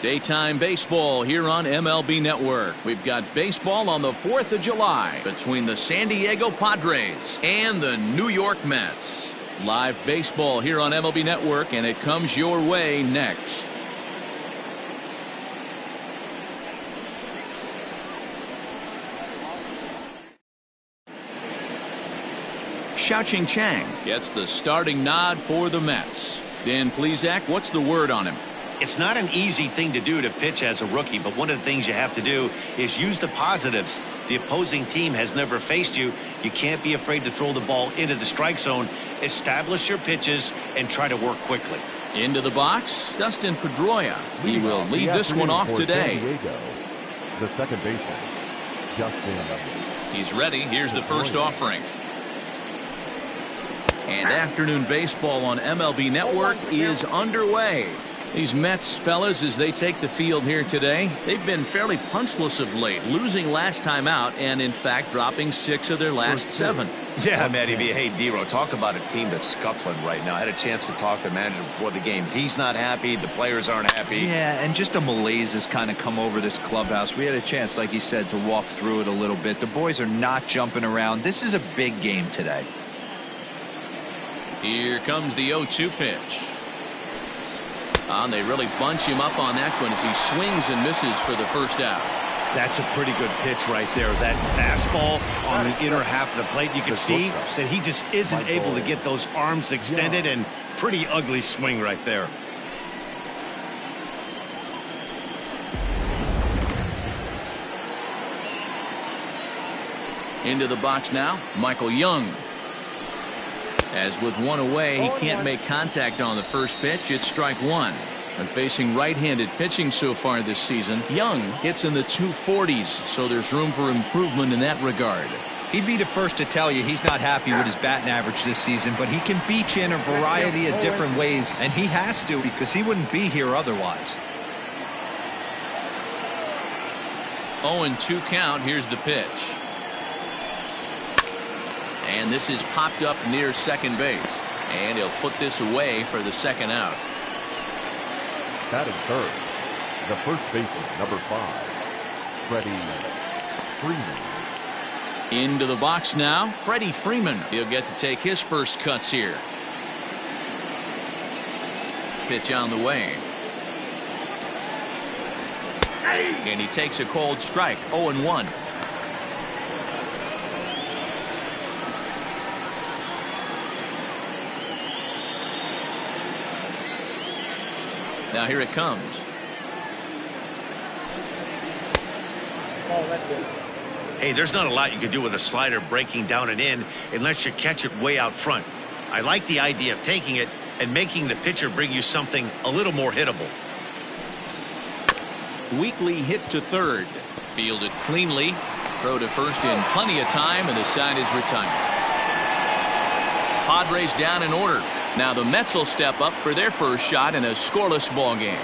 Daytime baseball here on MLB Network. We've got baseball on the 4th of July between the San Diego Padres and the New York Mets. Live baseball here on MLB Network, and it comes your way next. Xiaoqing Chang gets the starting nod for the Mets. Dan Plesac, what's the word on him? It's not an easy thing to do to pitch as a rookie, but one of the things you have to do is use the positives. The opposing team has never faced you. You can't be afraid to throw the ball into the strike zone. Establish your pitches and try to work quickly. Into the box, Dustin Pedroia. He will lead this one off today. The second baseman, Dustin. He's ready. Here's the first offering. And afternoon baseball on MLB Network is underway. These Mets fellas, as they take the field here today, they've been fairly punchless of late, losing last time out and in fact dropping 6 of their last 7. Yeah, Matty B. Hey, Dero, talk about a team that's scuffling right now. I had a chance to talk to the manager before the game. He's not happy. The players aren't happy. Yeah, and just a malaise has kind of come over this clubhouse. We had a chance, like you said, to walk through it a little bit. The boys are not jumping around. This is a big game today. Here comes the 0-2 pitch. And they really bunch him up on that one as he swings and misses for the first out. That's a pretty good pitch right there. That fastball on the inner half of the plate. You can see that he just isn't able to get those arms extended, and pretty ugly swing right there. Into the box now, Michael Young. As with one away, he can't make contact on the first pitch. It's strike 1. And facing right-handed pitching so far this season, Young hits in the 240s, so there's room for improvement in that regard. He'd be the first to tell you he's not happy with his batting average this season, but he can beat you in a variety of different ways, and he has to because he wouldn't be here otherwise. 0-2 count. Here's the pitch. And this is popped up near second base. And he'll put this away for the second out. Batting third, the first baseman, number 5, Freddie Freeman. Into the box now, Freddie Freeman. He'll get to take his first cuts here. Pitch on the way. And he takes a cold strike. 0-1. Now here it comes. Hey, there's not a lot you can do with a slider breaking down and in unless you catch it way out front. I like the idea of taking it and making the pitcher bring you something a little more hittable. Weakly hit to third. Fielded cleanly. Throw to first in plenty of time, and the side is retired. Padres down in order. Now the Mets will step up for their first shot in a scoreless ball game.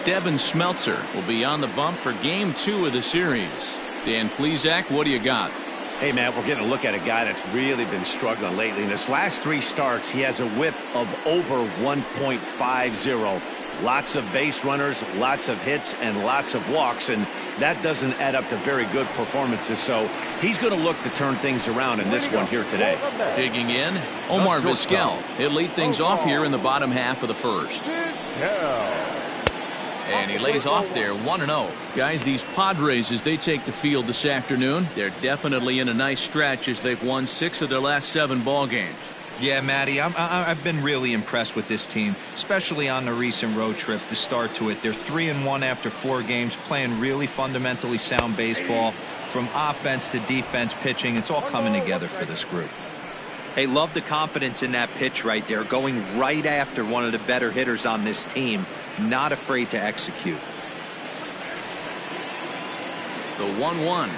Devin Smeltzer will be on the bump for game 2 of the series. Dan Plesac, what do you got? Hey, man, we're getting a look at a guy that's really been struggling lately. In his last 3 starts, he has a whip of over 1.50. Lots of base runners, lots of hits, and lots of walks, and that doesn't add up to very good performances. So he's going to look to turn things around in this one here today. Digging in, Omar Vizquel. He'll lead things off here in the bottom half of the first. And he lays off there 1-0. Guys, these Padres, as they take the field this afternoon, they're definitely in a nice stretch as they've won 6 of their last 7 ball games. Yeah, Matty, I've been really impressed with this team, especially on the recent road trip to start to it. They're 3-1 after 4 games, playing really fundamentally sound baseball. From offense to defense, pitching, it's all coming together for this group. Hey, love the confidence in that pitch right there, going right after one of the better hitters on this team, not afraid to execute. The 1-1.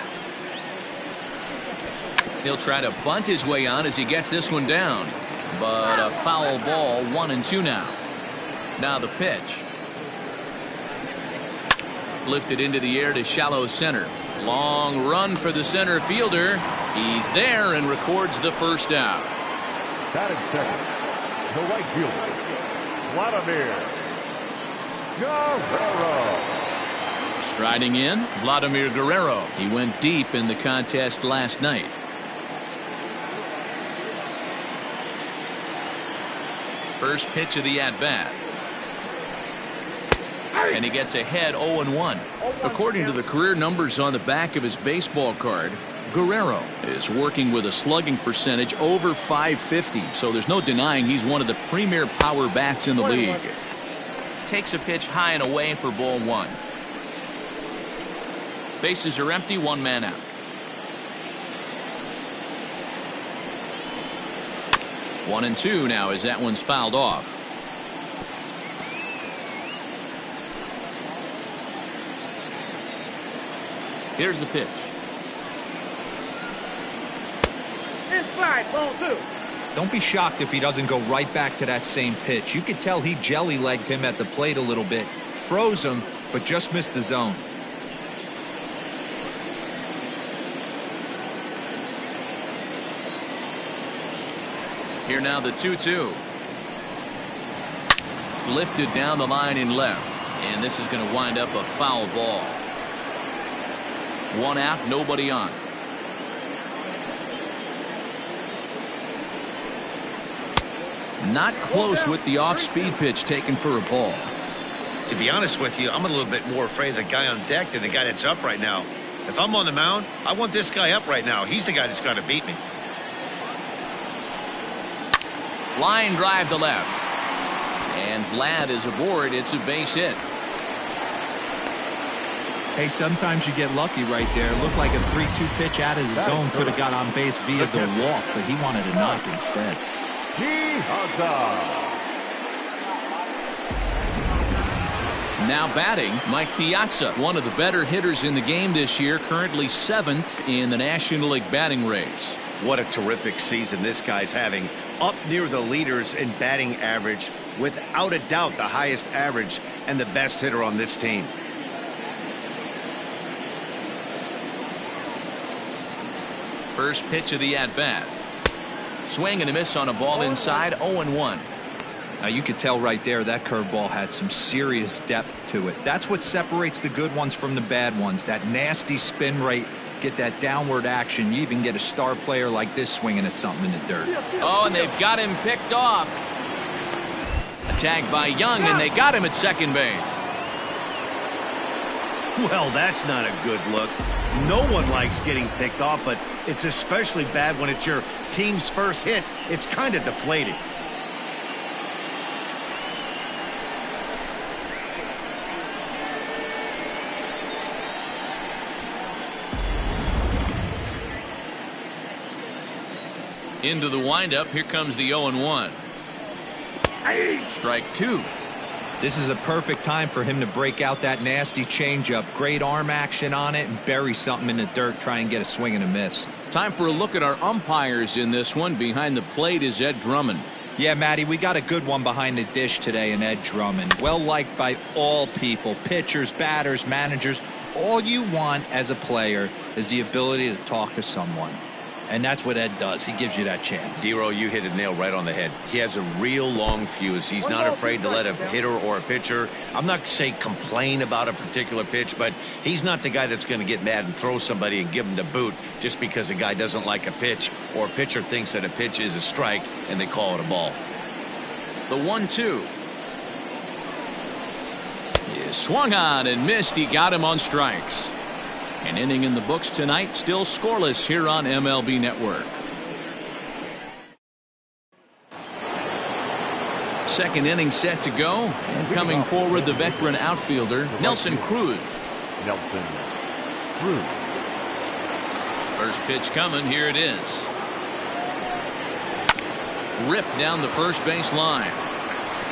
He'll try to bunt his way on as he gets this one down. But a foul ball, 1-2 now. Now the pitch. Lifted into the air to shallow center. Long run for the center fielder. He's there and records the first out. Batting second, the right fielder, Vladimir Guerrero. Striding in, Vladimir Guerrero. He went deep in the contest last night. First pitch of the at-bat. And he gets ahead 0-1. According to the career numbers on the back of his baseball card, Guerrero is working with a slugging percentage over .550, so there's no denying he's one of the premier power bats in the league. Takes a pitch high and away for ball one. Bases are empty, one man out. 1-2 now as that one's fouled off. Here's the pitch. Inside, ball two. Don't be shocked if he doesn't go right back to that same pitch. You could tell he jelly-legged him at the plate a little bit, froze him, but just missed the zone. Here now the 2-2. Lifted down the line in left, and this is going to wind up a foul ball. One out, nobody on. Not close with the off-speed pitch taken for a ball. To be honest with you, I'm a little bit more afraid of the guy on deck than the guy that's up right now. If I'm on the mound, I want this guy up right now. He's the guy that's got to beat me. Line drive to left. And Vlad is aboard. It's a base hit. Hey, sometimes you get lucky right there. It looked like a 3-2 pitch out of his zone. Could have got on base via the walk, but he wanted a knock instead. Now batting, Mike Piazza, one of the better hitters in the game this year, currently 7th in the National League batting race. What a terrific season this guy's having. Up near the leaders in batting average, without a doubt the highest average and the best hitter on this team. First pitch of the at-bat. Swing and a miss on a ball inside, 0-1. Now you could tell right there that curveball had some serious depth to it. That's what separates the good ones from the bad ones. That nasty spin rate, get that downward action. You even get a star player like this swinging at something in the dirt. Oh, and they've got him picked off. A tag by Young, and they got him at second base. Well, that's not a good look. No one likes getting picked off, but it's especially bad when it's your team's first hit. It's kind of deflating. Into the windup, here comes the 0-1. Strike two. This is a perfect time for him to break out that nasty changeup. Great arm action on it and bury something in the dirt, try and get a swing and a miss. Time for a look at our umpires in this one. Behind the plate is Ed Drummond. Yeah, Matty, we got a good one behind the dish today in Ed Drummond. Well liked by all people, pitchers, batters, managers. All you want as a player is the ability to talk to someone. And that's what Ed does. He gives you that chance. Zero, you hit the nail right on the head. He has a real long fuse. He's not afraid to let a hitter or a pitcher, I'm not saying complain about a particular pitch, but he's not the guy that's going to get mad and throw somebody and give him the boot just because a guy doesn't like a pitch or a pitcher thinks that a pitch is a strike and they call it a ball. The 1-2. He swung on and missed. He got him on strikes. An inning in the books tonight, still scoreless here on MLB Network. Second inning set to go, and coming forward the veteran outfielder Nelson Cruz. First pitch coming, here it is. Ripped down the first base line.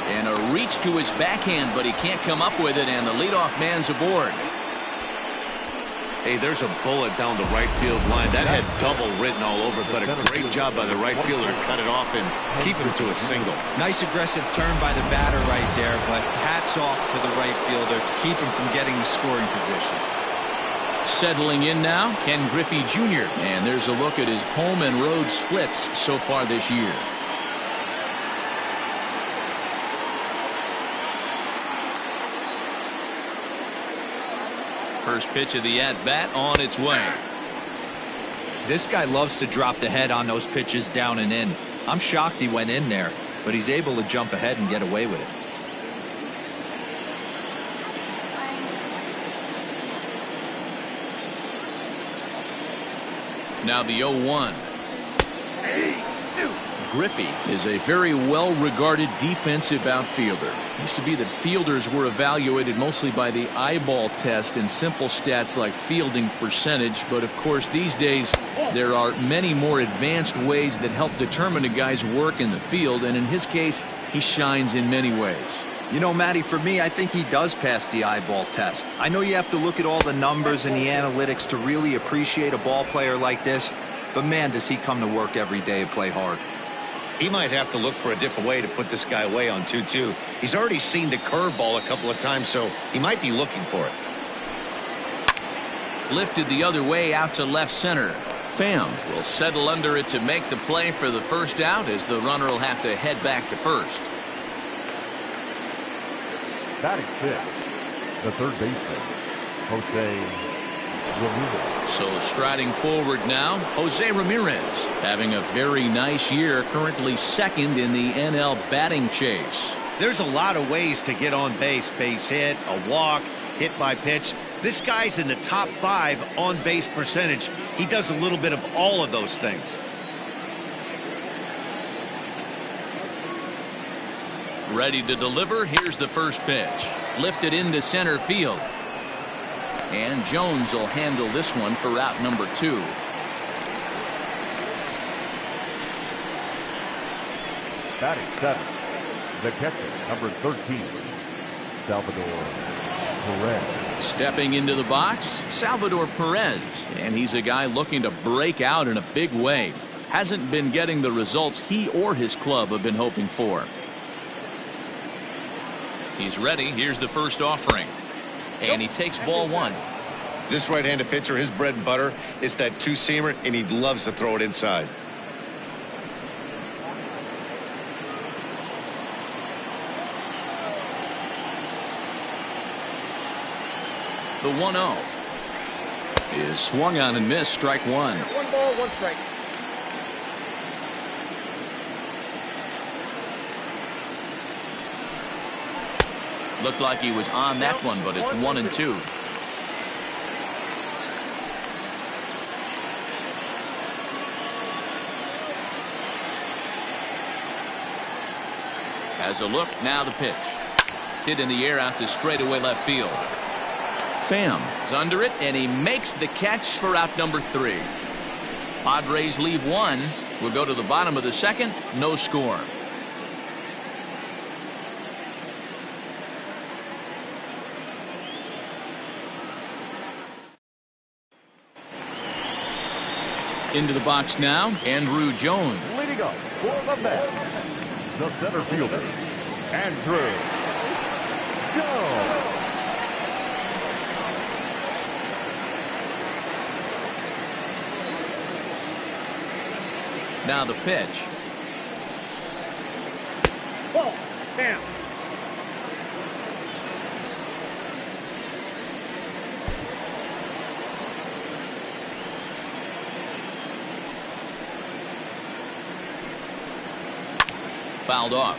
And a reach to his backhand, but he can't come up with it, and the leadoff man's aboard. Hey, there's a bullet down the right field line. That had double written all over, but a great job by the right fielder to cut it off and keep him to a single. Nice aggressive turn by the batter right there, but hats off to the right fielder to keep him from getting the scoring position. Settling in now, Ken Griffey Jr. And there's a look at his home and road splits so far this year. First pitch of the at-bat on its way. This guy loves to drop the head on those pitches down and in. I'm shocked he went in there, but he's able to jump ahead and get away with it. Now the 0-1. Griffey is a very well-regarded defensive outfielder. It used to be that fielders were evaluated mostly by the eyeball test and simple stats like fielding percentage, but of course these days there are many more advanced ways that help determine a guy's work in the field, and in his case he shines in many ways. You know, Matty, for me, I think he does pass the eyeball test. I know you have to look at all the numbers and the analytics to really appreciate a ball player like this, but man, does he come to work every day and play hard. He might have to look for a different way to put this guy away on 2-2. He's already seen the curveball a couple of times, so he might be looking for it. Lifted the other way out to left center. Pham will settle under it to make the play for the first out, as the runner will have to head back to first. Batting fifth, the third baseman, Jose Ramirez. So striding forward now, Jose Ramirez, having a very nice year, currently second in the NL batting chase. There's a lot of ways to get on base. Base hit, a walk, hit by pitch. This guy's in the top 5 on base percentage. He does a little bit of all of those things. Ready to deliver. Here's the first pitch. Lifted into center field. And Jones will handle this one for out number 2. Batting seventh, the catcher, number 13, Salvador Perez. Stepping into the box, Salvador Perez. And he's a guy looking to break out in a big way. Hasn't been getting the results he or his club have been hoping for. He's ready. Here's the first offering. And he takes ball 1. This right-handed pitcher, his bread and butter is that two-seamer, and he loves to throw it inside. The 1-0 is swung on and missed. Strike 1. 1 ball, 1 strike. Looked like he was on that one, but it's 1-2. Has a look. Now the pitch. Hit in the air out to straightaway left field. Pham is under it, and he makes the catch for out number 3. Padres leave 1. We'll go to the bottom of the second. No score. Into the box now, Andrew Jones. Leading up for the Mets, the center fielder, Andrew Jones. Now the pitch. Ball. Down. Fouled off.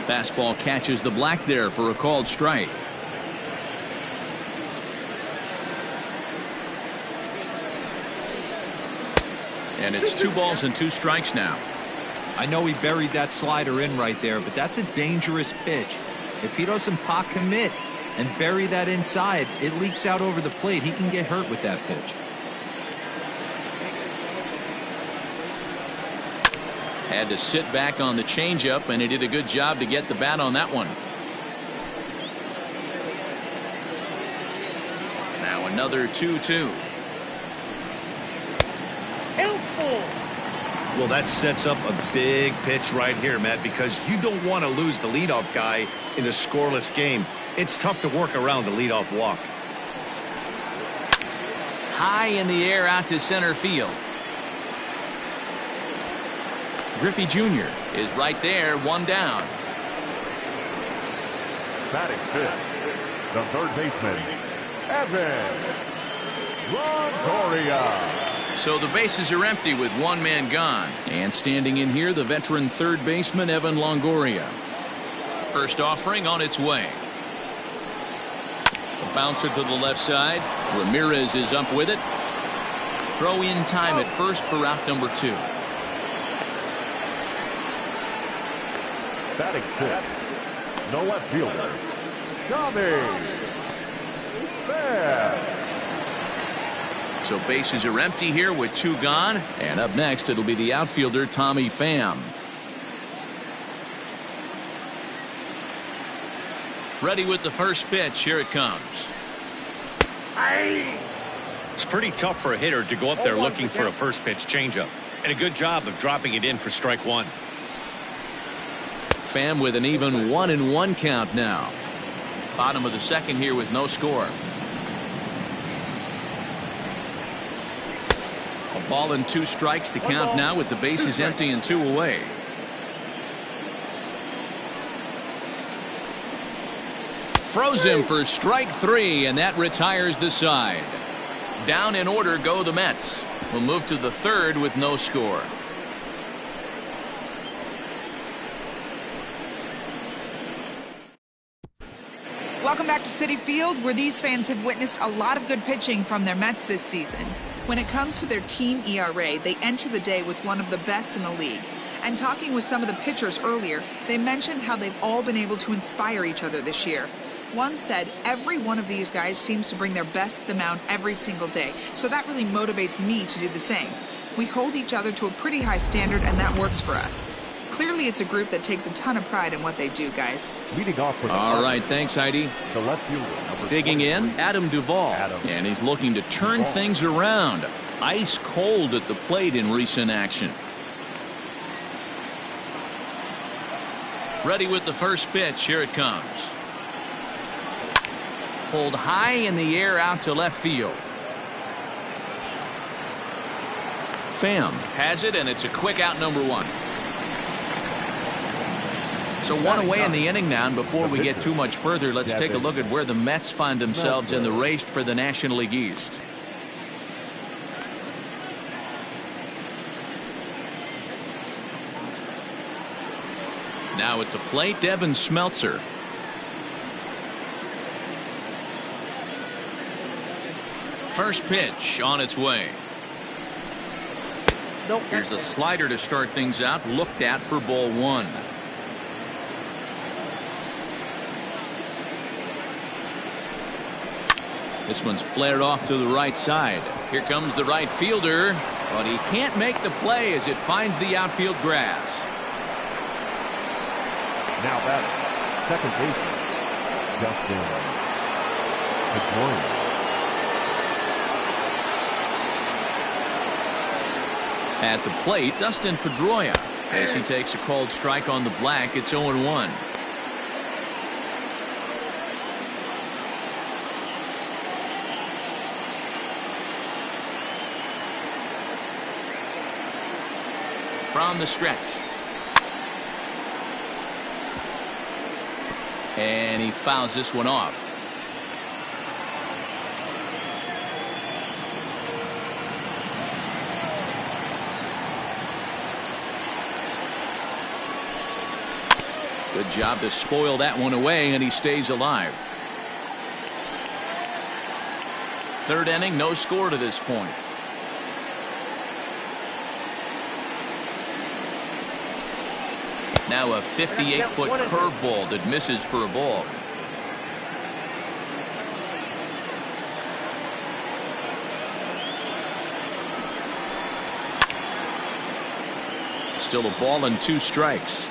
Fastball catches the black there for a called strike. And it's 2 balls and 2 strikes now. I know he buried that slider in right there, but that's a dangerous pitch. If he doesn't pot commit and bury that inside, it leaks out over the plate. He can get hurt with that pitch. Had to sit back on the changeup, and he did a good job to get the bat on that one. Now another 2-2. Helpful. Well, that sets up a big pitch right here, Matt, because you don't want to lose the leadoff guy in a scoreless game. It's tough to work around the leadoff walk. High in the air out to center field. Griffey Jr. is right there, one down. Batting fifth, the third baseman, Evan Longoria. So the bases are empty with one man gone. And standing in here, the veteran third baseman, Evan Longoria. First offering on its way. A bouncer to the left side. Ramirez is up with it. Throw in time at first for out number 2. Batting fifth, the left fielder, Tommy Pham. So bases are empty here with 2 gone. And up next, it'll be the outfielder, Tommy Pham. Ready with the first pitch. Here it comes. It's pretty tough for a hitter to go up there looking for a first pitch changeup. And a good job of dropping it in for strike 1. Pham with an even 1-1 count now. Bottom of the second here with no score. A ball and 2 strikes. The count now with the bases empty and 2 away. Froze him for strike 3, and that retires the side. Down in order go the Mets. We'll move to the third with no score. Welcome back to Citi Field, where these fans have witnessed a lot of good pitching from their Mets this season. When it comes to their team ERA, they enter the day with one of the best in the league. And talking with some of the pitchers earlier, they mentioned how they've all been able to inspire each other this year. One said, every one of these guys seems to bring their best to the mound every single day, so that really motivates me to do the same. We hold each other to a pretty high standard, and that works for us. Clearly, it's a group that takes a ton of pride in what they do, guys. Leading off with all right, thanks, Heidi. The left fielder, digging in, Adam Duvall. And he's looking to turn things around. Ice cold at the plate in recent action. Ready with the first pitch. Here it comes. Pulled high in the air out to left field. Pham has it, and it's a quick out, number 1. So 1 away in the inning now, and before we get too much further, let's take a look at where the Mets find themselves in the race for the National League East. Now at the plate, Devin Smeltzer. First pitch on its way. Here's a slider to start things out, looked at for ball 1. This one's flared off to the right side. Here comes the right fielder, but he can't make the play as it finds the outfield grass. Now batting, second baseman, Dustin Pedroia. At the plate, Dustin Pedroia, as he takes a called strike on the black. It's 0-1. From the stretch. And he fouls this one off. Good job to spoil that one away, and he stays alive. Third inning, no score to this point. Now a 58-foot curveball that misses for a ball. Still a ball and 2 strikes.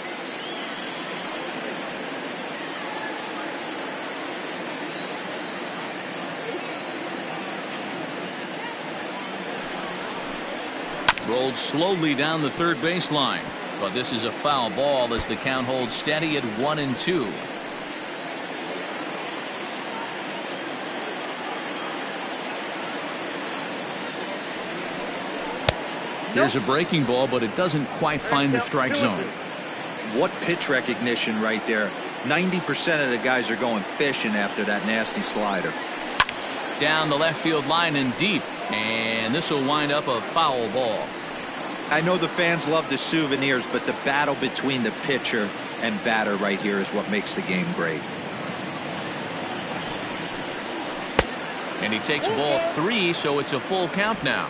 Rolled slowly down the third baseline. But this is a foul ball as the count holds steady at 1-2. Here's a breaking ball, but it doesn't quite find the strike zone. What pitch recognition right there. 90% of the guys are going fishing after that nasty slider. Down the left field line and deep. And this will wind up a foul ball. I know the fans love the souvenirs, but the battle between the pitcher and batter right here is what makes the game great. And he takes ball 3, so it's a full count now.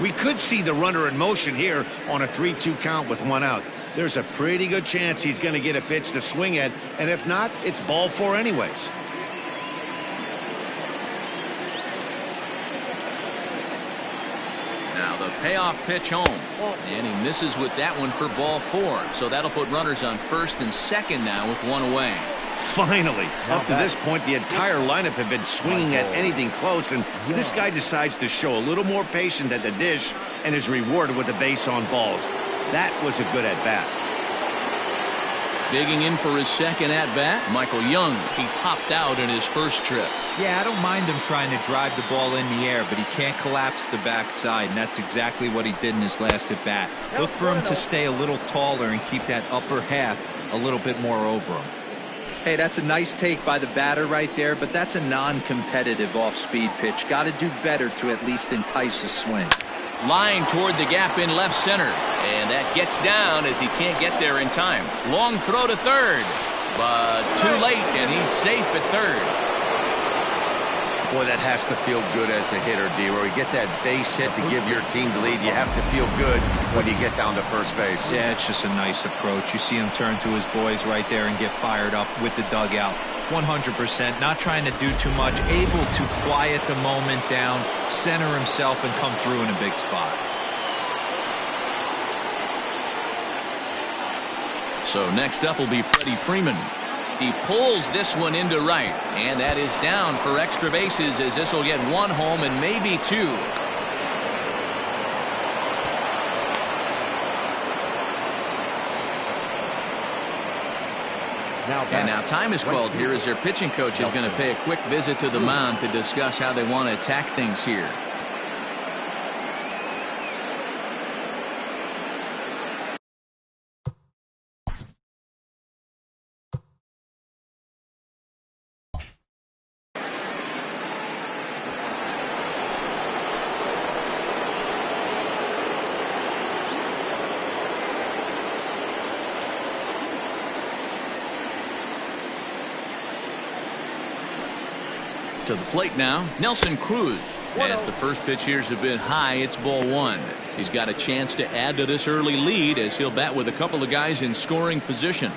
We could see the runner in motion here on a 3-2 count with 1 out. There's a pretty good chance he's going to get a pitch to swing at, and if not, it's ball 4 anyways. Now the payoff pitch home, and he misses with that one for ball 4. So that'll put runners on first and second now with 1 away. Finally, up to this point, the entire lineup had been swinging at anything close, and this guy decides to show a little more patience at the dish and is rewarded with a base on balls. That was a good at-bat. Digging in for his second at-bat, Michael Young. He popped out in his first trip. Yeah, I don't mind him trying to drive the ball in the air, but he can't collapse the backside, and that's exactly what he did in his last at-bat. Look for him to stay a little taller and keep that upper half a little bit more over him. Hey, that's a nice take by the batter right there, but that's a non-competitive off-speed pitch. Got to do better to at least entice a swing. Line toward the gap in left center, and that gets down as he can't get there in time. Long throw to third, but too late, and he's safe at third. Boy, that has to feel good as a hitter, D-Roy. You get that base hit to give your team the lead. You have to feel good when you get down to first base. Yeah, it's just a nice approach. You see him turn to his boys right there and get fired up with the dugout. 100%, not trying to do too much, able to quiet the moment down, center himself, and come through in a big spot. So next up will be Freddie Freeman. He pulls this one into right, and that is down for extra bases as this will get 1 home and maybe 2. And now time is called here as their pitching coach is going to pay a quick visit to the mound to discuss how they want to attack things here. To the plate now, Nelson Cruz. As the first pitch here's a bit high, it's ball 1. He's got a chance to add to this early lead as he'll bat with a couple of guys in scoring position.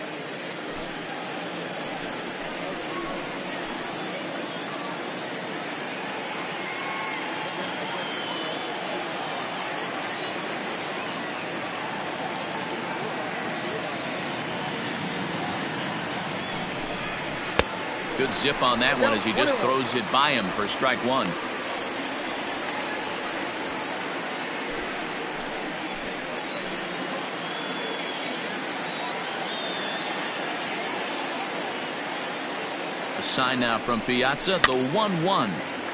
Good zip on that one as he just throws it by him for strike 1. A sign now from Piazza, the 1-1.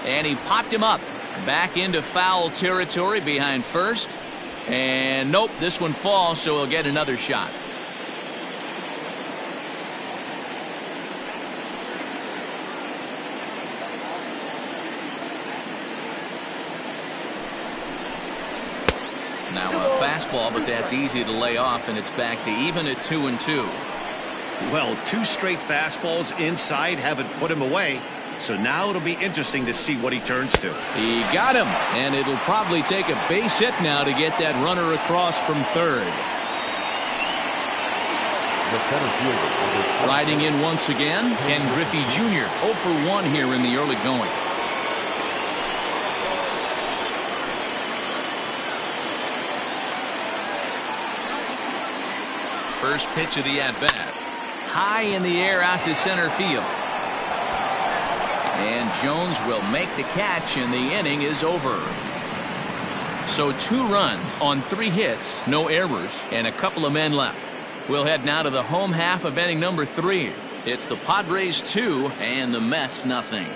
And he popped him up. Back into foul territory behind first. And nope, this one falls, so he'll get another shot. Now a fastball, but that's easy to lay off, and it's back to even at 2-2. Well, 2 straight fastballs inside haven't put him away. So now it'll be interesting to see what he turns to. He got him, and it'll probably take a base hit now to get that runner across from third. Riding in once again, Ken Griffey Jr. 0 for 1 here in the early going. First pitch of the at-bat. High in the air out to center field. And Jones will make the catch, and the inning is over. So 2 runs on 3 hits, no errors, and a couple of men left. We'll head now to the home half of inning number 3. It's the Padres 2 and the Mets nothing.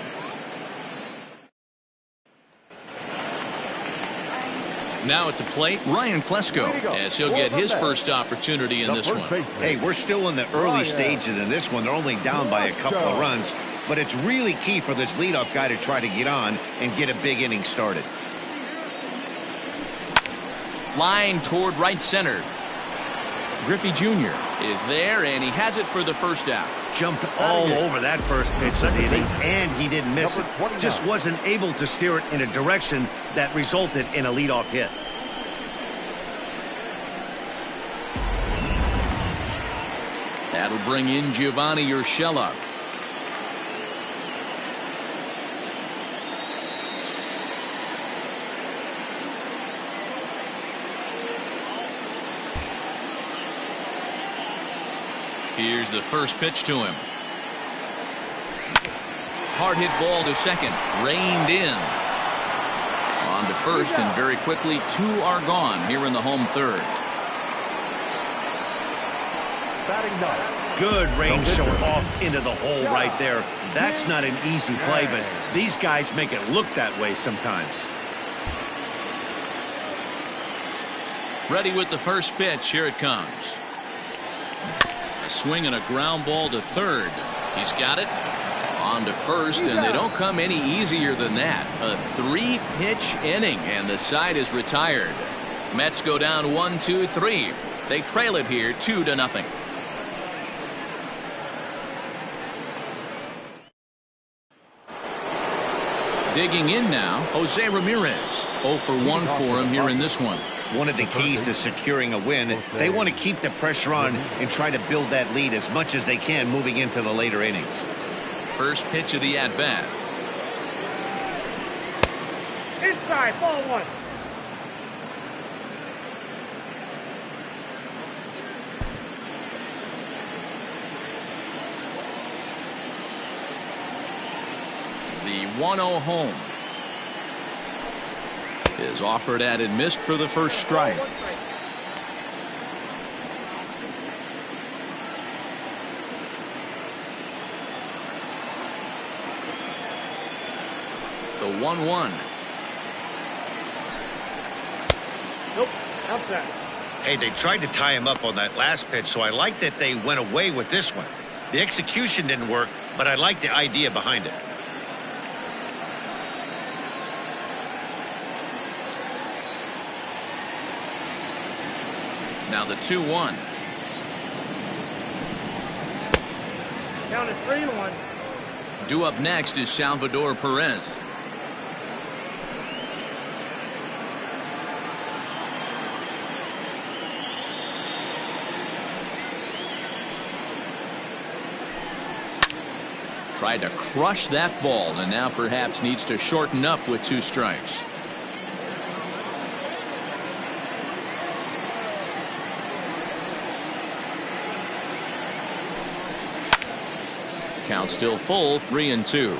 Now at the plate, Ryan Klesko, as he'll get his first opportunity in this one. Hey, we're still in the early stages in this one. They're only down by a couple of runs, but it's really key for this leadoff guy to try to get on and get a big inning started. Line toward right center. Griffey Jr. is there, and he has it for the first out. Jumped all over that first pitch of the inning, and he didn't miss it. Just wasn't able to steer it in a direction that resulted in a leadoff hit. That'll bring in Giovanni Urshela. Here's the first pitch to him. Hard hit ball to second. Reined in. On to first, and very quickly 2 are gone here in the home third. Good range shown off into the hole right there. That's not an easy play, but these guys make it look that way sometimes. Ready with the first pitch. Here it comes. A swing and a ground ball to third. He's got it. On to first, and they don't come any easier than that. A 3-pitch inning, and the side is retired. Mets go down 1-2-3. They trail it here 2-0. Digging in now, Jose Ramirez. 0 for 1 for him here in this one. One of the keys to securing a win, they want to keep the pressure on and try to build that lead as much as they can moving into the later innings. First pitch of the at-bat. Inside, ball 1. The 1-0 home is offered at and missed for the first strike. The 1-1. Nope, outside. Hey, they tried to tie him up on that last pitch, so I like that they went away with this one. The execution didn't work, but I like the idea behind it. Now the 2-1. Count is 3-1. Due up next is Salvador Perez. Tried to crush that ball, and now perhaps needs to shorten up with 2 strikes. Count still full, 3-2.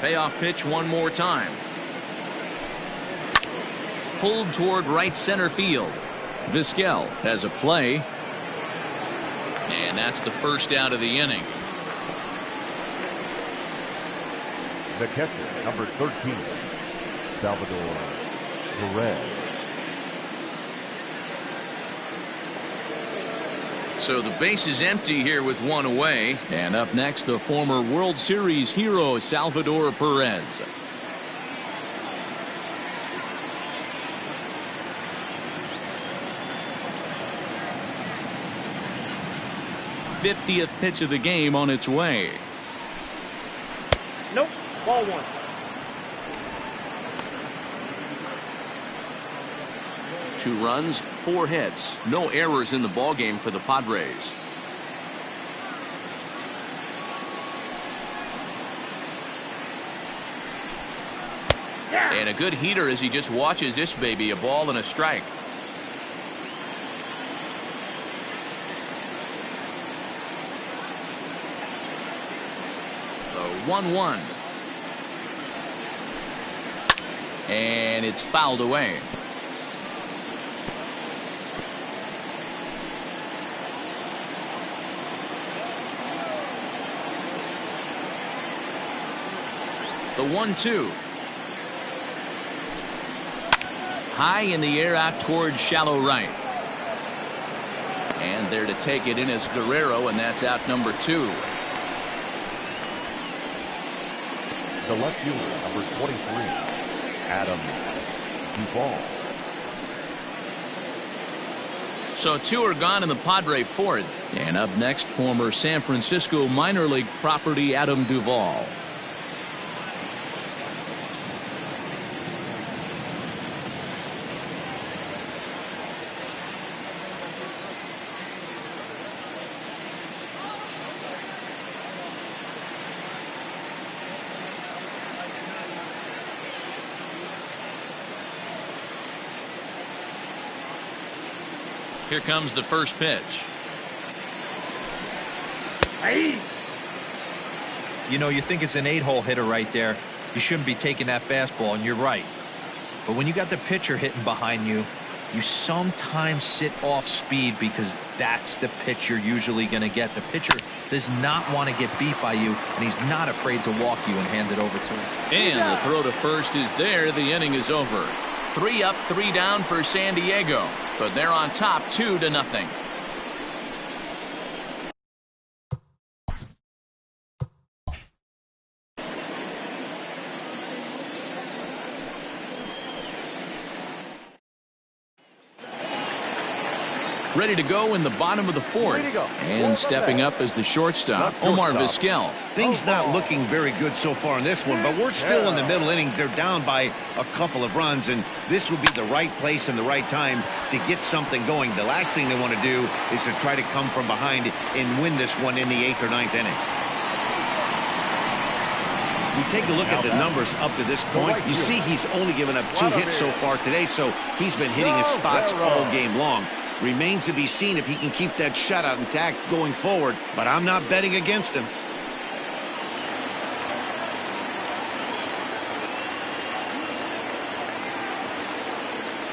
Payoff pitch one more time. Pulled toward right center field. Vizquel has a play. And that's the first out of the inning. The catcher, number 13, Salvador Perez. So the base is empty here with 1 away. And up next, the former World Series hero, Salvador Perez. '50th pitch of the game on its way. Nope, ball 1. Two runs, 4 hits, no errors in the ballgame for the Padres. And a good heater as he just watches this baby, a ball and a strike. 1-1. And it's fouled away. The 1-2. High in the air out towards shallow right. And there to take it in is Guerrero, and that's out number 2. The left fielder, number 23, Adam Duvall. So 2 are gone in the Padre fourth. And up next, former San Francisco minor league property Adam Duvall. Here comes the first pitch. You know, you think it's an 8-hole hitter right there. You shouldn't be taking that fastball, and you're right. But when you got the pitcher hitting behind you, you sometimes sit off speed because that's the pitch you're usually going to get. The pitcher does not want to get beat by you, and he's not afraid to walk you and hand it over to him. And the throw to first is there. The inning is over. 3 up, 3 down for San Diego. But they're on top 2-0. Ready to go in the bottom of the fourth. And stepping up as the shortstop, Omar Vizquel. Things not looking very good so far in this one, but we're still in the middle innings. They're down by a couple of runs, and this would be the right place and the right time to get something going. The last thing they want to do is to try to come from behind and win this one in the 8th or 9th inning. We take a look at the numbers up to this point. You see he's only given up 2 hits so far today, so he's been hitting his spots all game long. Remains to be seen if he can keep that shutout intact going forward, but I'm not betting against him.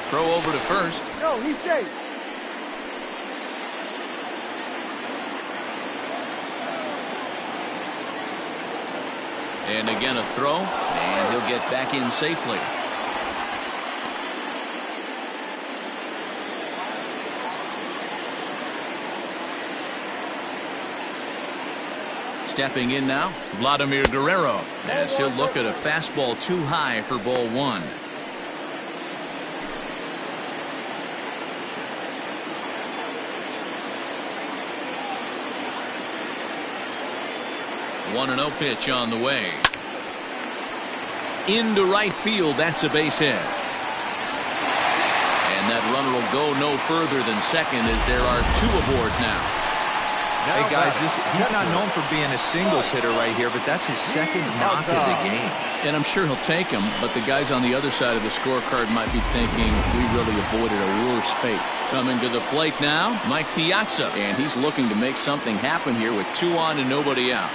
Throw over to first. No, he's safe. And again a throw, and he'll get back in safely. Stepping in now, Vladimir Guerrero, as he'll look at a fastball too high for ball 1. One 1-0 pitch on the way. Into right field, that's a base hit. And that runner will go no further than second as there are 2 aboard now. Hey guys, he's not known for being a singles hitter right here, but that's his second knock of the game. And I'm sure he'll take him, but the guys on the other side of the scorecard might be thinking we really avoided a worse fate. Coming to the plate now, Mike Piazza, and he's looking to make something happen here with 2 on and nobody out.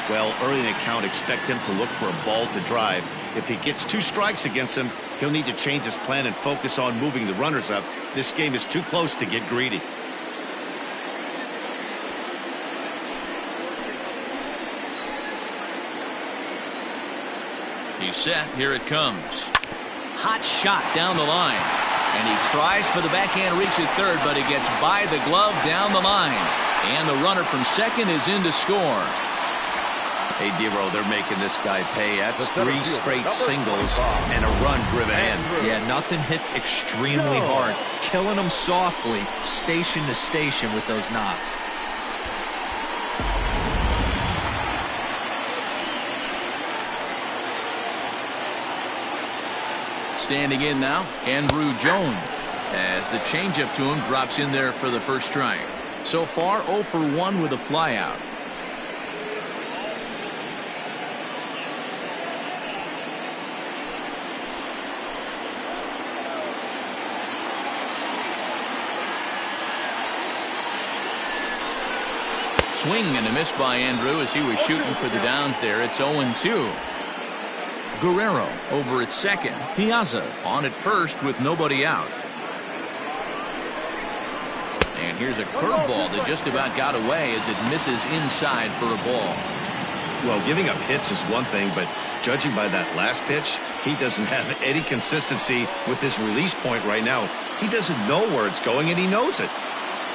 Well, early in the count, expect him to look for a ball to drive. If he gets 2 strikes against him, he'll need to change his plan and focus on moving the runners up. This game is too close to get greedy. He's set. Here it comes. Hot shot down the line. And he tries for the backhand reach at third, but he gets by the glove down the line. And the runner from second is in to score. Hey, Dero, they're making this guy pay. That's 3 straight singles and a run driven in. Yeah, nothing hit extremely hard. Killing them softly, station to station with those knocks. Standing in now, Andrew Jones, as the changeup to him drops in there for the first strike. So far, 0 for 1 with a flyout. Swing and a miss by Andrew as he was shooting for the downs there. It's 0-2. Guerrero over at second. Piazza on at first with nobody out. And here's a curveball that just about got away as it misses inside for a ball. Well, giving up hits is one thing, but judging by that last pitch, he doesn't have any consistency with his release point right now. He doesn't know where it's going, and he knows it.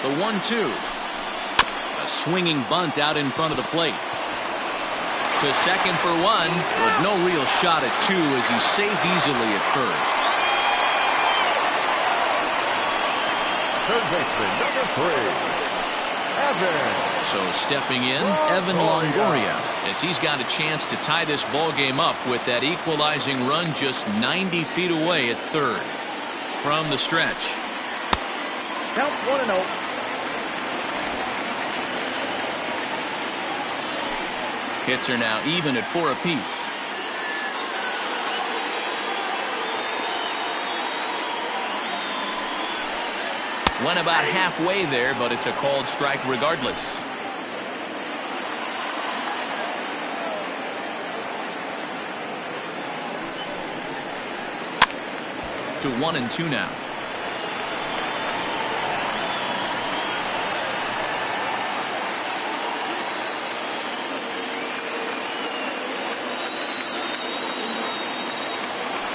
The 1-2. A swinging bunt out in front of the plate. To second for one, but no real shot at two as he's safe easily at first. Third baseman, number 3, Evan. So stepping in, Evan Longoria, as he's got a chance to tie this ball game up with that equalizing run just 90 feet away at third. From the stretch. Count 1-0. Hits are now even at 4 apiece. Went about halfway there, but it's a called strike regardless. To 1-2 now.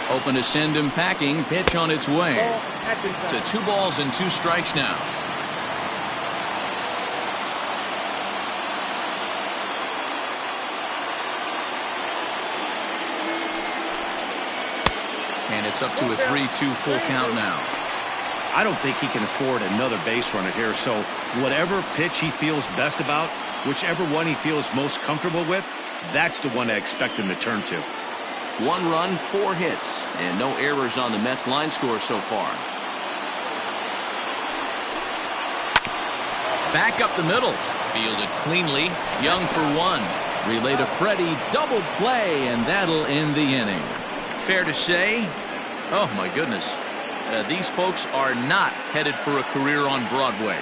Open to send him packing. Pitch on its way. To 2 balls and 2 strikes now. And it's up to a 3-2 full count now. I don't think he can afford another base runner here, so whatever pitch he feels best about, whichever one he feels most comfortable with, that's the one I expect him to turn to. 1 run, 4 hits, and no errors on the Mets line score so far. Back up the middle. Fielded cleanly. Young for 1. Relay to Freddie. Double play, and that'll end the inning. Fair to say, oh my goodness, these folks are not headed for a career on Broadway.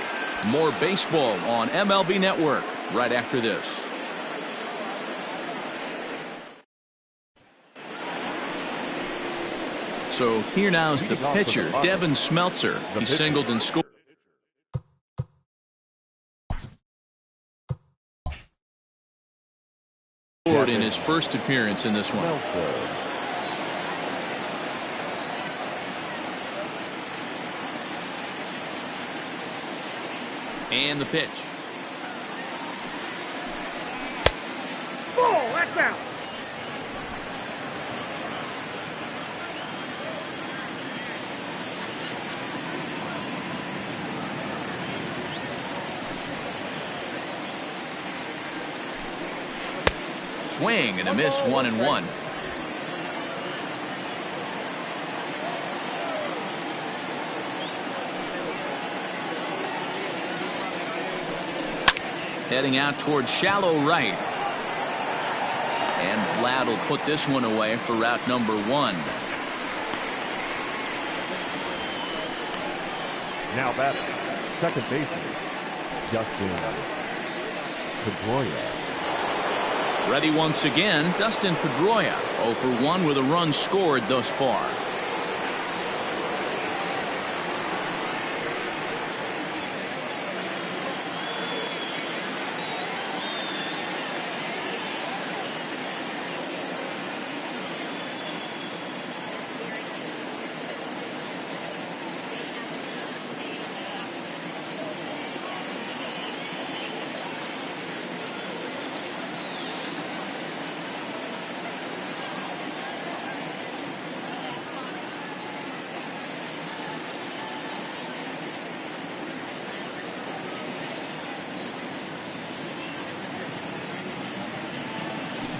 More baseball on MLB Network right after this. So here now's the pitcher, Devin Smeltzer. He singled and scored in his first appearance in this one. And the pitch. Ball, that's out. Swing and a miss, 1-1. Heading out towards shallow right. And Vlad will put this one away for route number 1. Now batting, second baseman, Dustin Pedroia. Ready once again, Dustin Pedroia, 0 for 1 with a run scored thus far.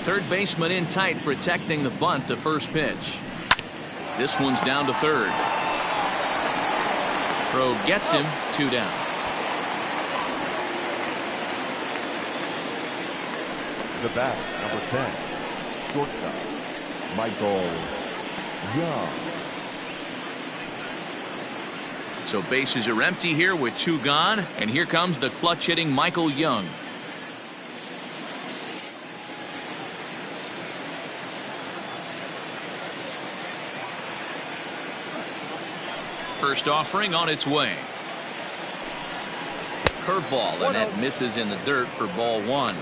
Third baseman in tight, protecting the bunt, the first pitch. This one's down to third. Throw gets him, 2 down. The bat, number 10, shortstop, Michael Young. So bases are empty here with 2 gone, and here comes the clutch hitting Michael Young. first offering on its way. Curveball, and that misses in the dirt for ball one.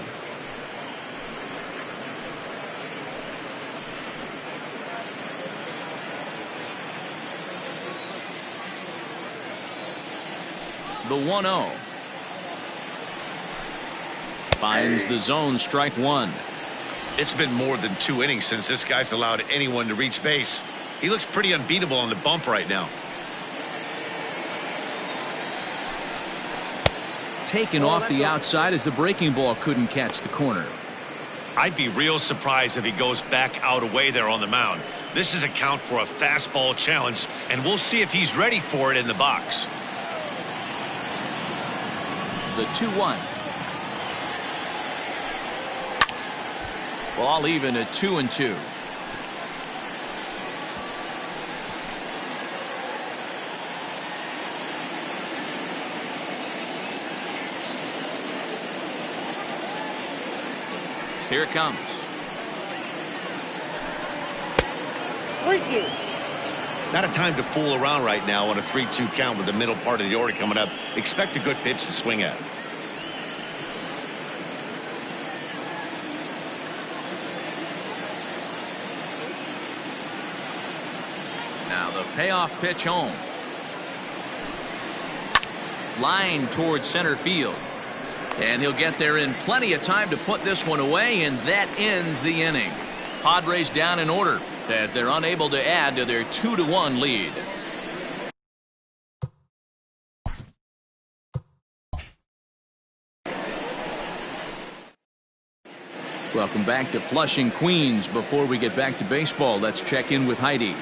The 1-0. Finds the zone, strike one. It's been more than 2 innings since this guy's allowed anyone to reach base. He looks pretty unbeatable on the bump right now. Taken off the outside as the breaking ball couldn't catch the corner. I'd be real surprised if he goes back out away there on the mound. This is a count for a fastball challenge, and we'll see if he's ready for it in the box. The 2-1. Ball even at 2-2. Here it comes. Not a time to fool around right now on a 3-2 count with the middle part of the order coming up. Expect a good pitch to swing at. Now the payoff pitch home. Line towards center field. And he'll get there in plenty of time to put this one away, and that ends the inning. Padres down in order as they're unable to add to their 2-1 lead. Welcome back to Flushing, Queens. Before we get back to baseball, let's check in with Heidi.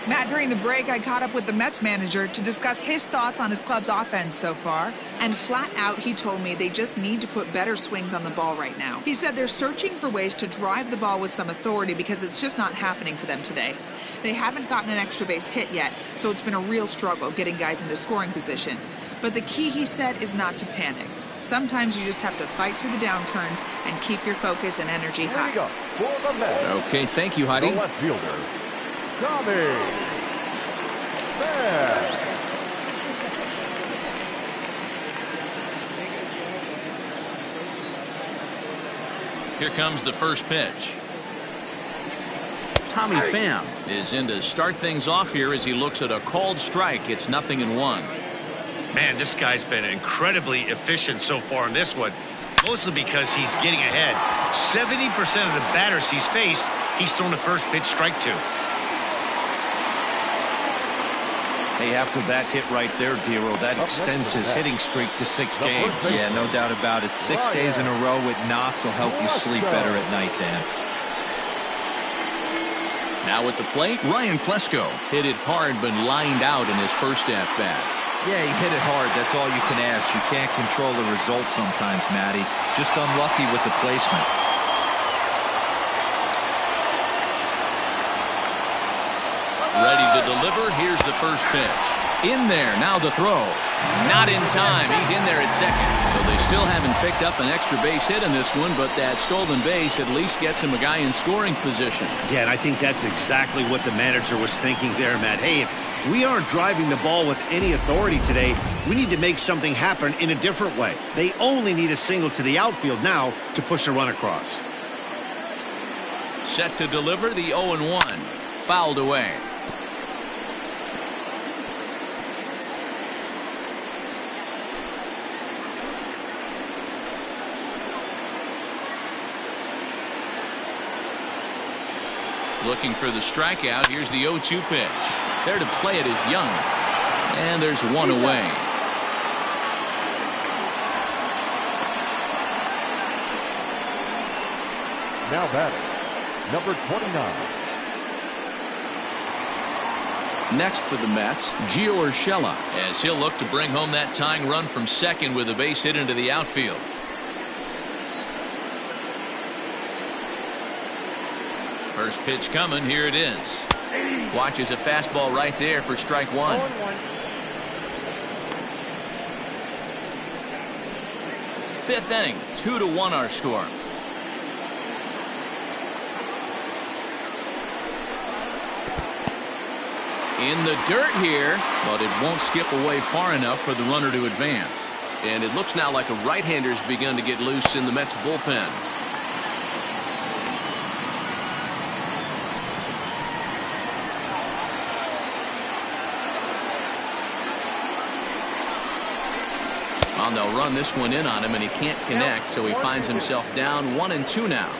Matt, during the break, I caught up with the Mets manager to discuss his thoughts on his club's offense so far. And flat out, he told me they just need to put better swings on the ball right now. He said they're searching for ways to drive the ball with some authority because it's just not happening for them today. They haven't gotten an extra base hit yet, so it's been a real struggle getting guys into scoring position. But the key, he said, is not to panic. Sometimes you just have to fight through the downturns and keep your focus and energy high. Here we go. For the Mets. Okay, thank you, Heidi. The left fielder, Tommy Pham. Here comes the first pitch. Tommy Pham is in to start things off here as he looks at a called strike. It's 0-1. Man, this guy's been incredibly efficient so far in this one, mostly because he's getting ahead. 70% of the batters he's faced, he's thrown the first pitch strike to. Hey, after that hit right there, Dero, that extends his hitting streak to 6 games. Yeah, no doubt about it. 6 days in a row with knocks will help you sleep better at night, Dan. Now at the plate, Ryan Klesko hit it hard but lined out in his first at-bat. Yeah, he hit it hard. That's all you can ask. You can't control the result sometimes, Matty. Just unlucky with the placement. Ready to deliver. Here's the first pitch. In there. Now the throw. Not in time. He's in there at second. So they still haven't picked up an extra base hit in this one, but that stolen base at least gets him a guy in scoring position. Yeah, and I think that's exactly what the manager was thinking there, Matt. Hey, if we aren't driving the ball with any authority today, we need to make something happen in a different way. They only need a single to the outfield now to push a run across. Set to deliver the 0-1. Fouled away. Looking for the strikeout. Here's the 0-2 pitch. There to play it is Young. And there's one away. Now batting, number 29. Next for the Mets, Gio Urshela, as he'll look to bring home that tying run from second with a base hit into the outfield. First pitch coming. Here it is. Watches a fastball right there for strike one. Fifth inning, 2-1 our score. In the dirt here, but it won't skip away far enough for the runner to advance. And it looks now like a right-hander's begun to get loose in the Mets bullpen. Well, they'll run this one in on him, and he can't connect, so he finds himself down 1-2 now.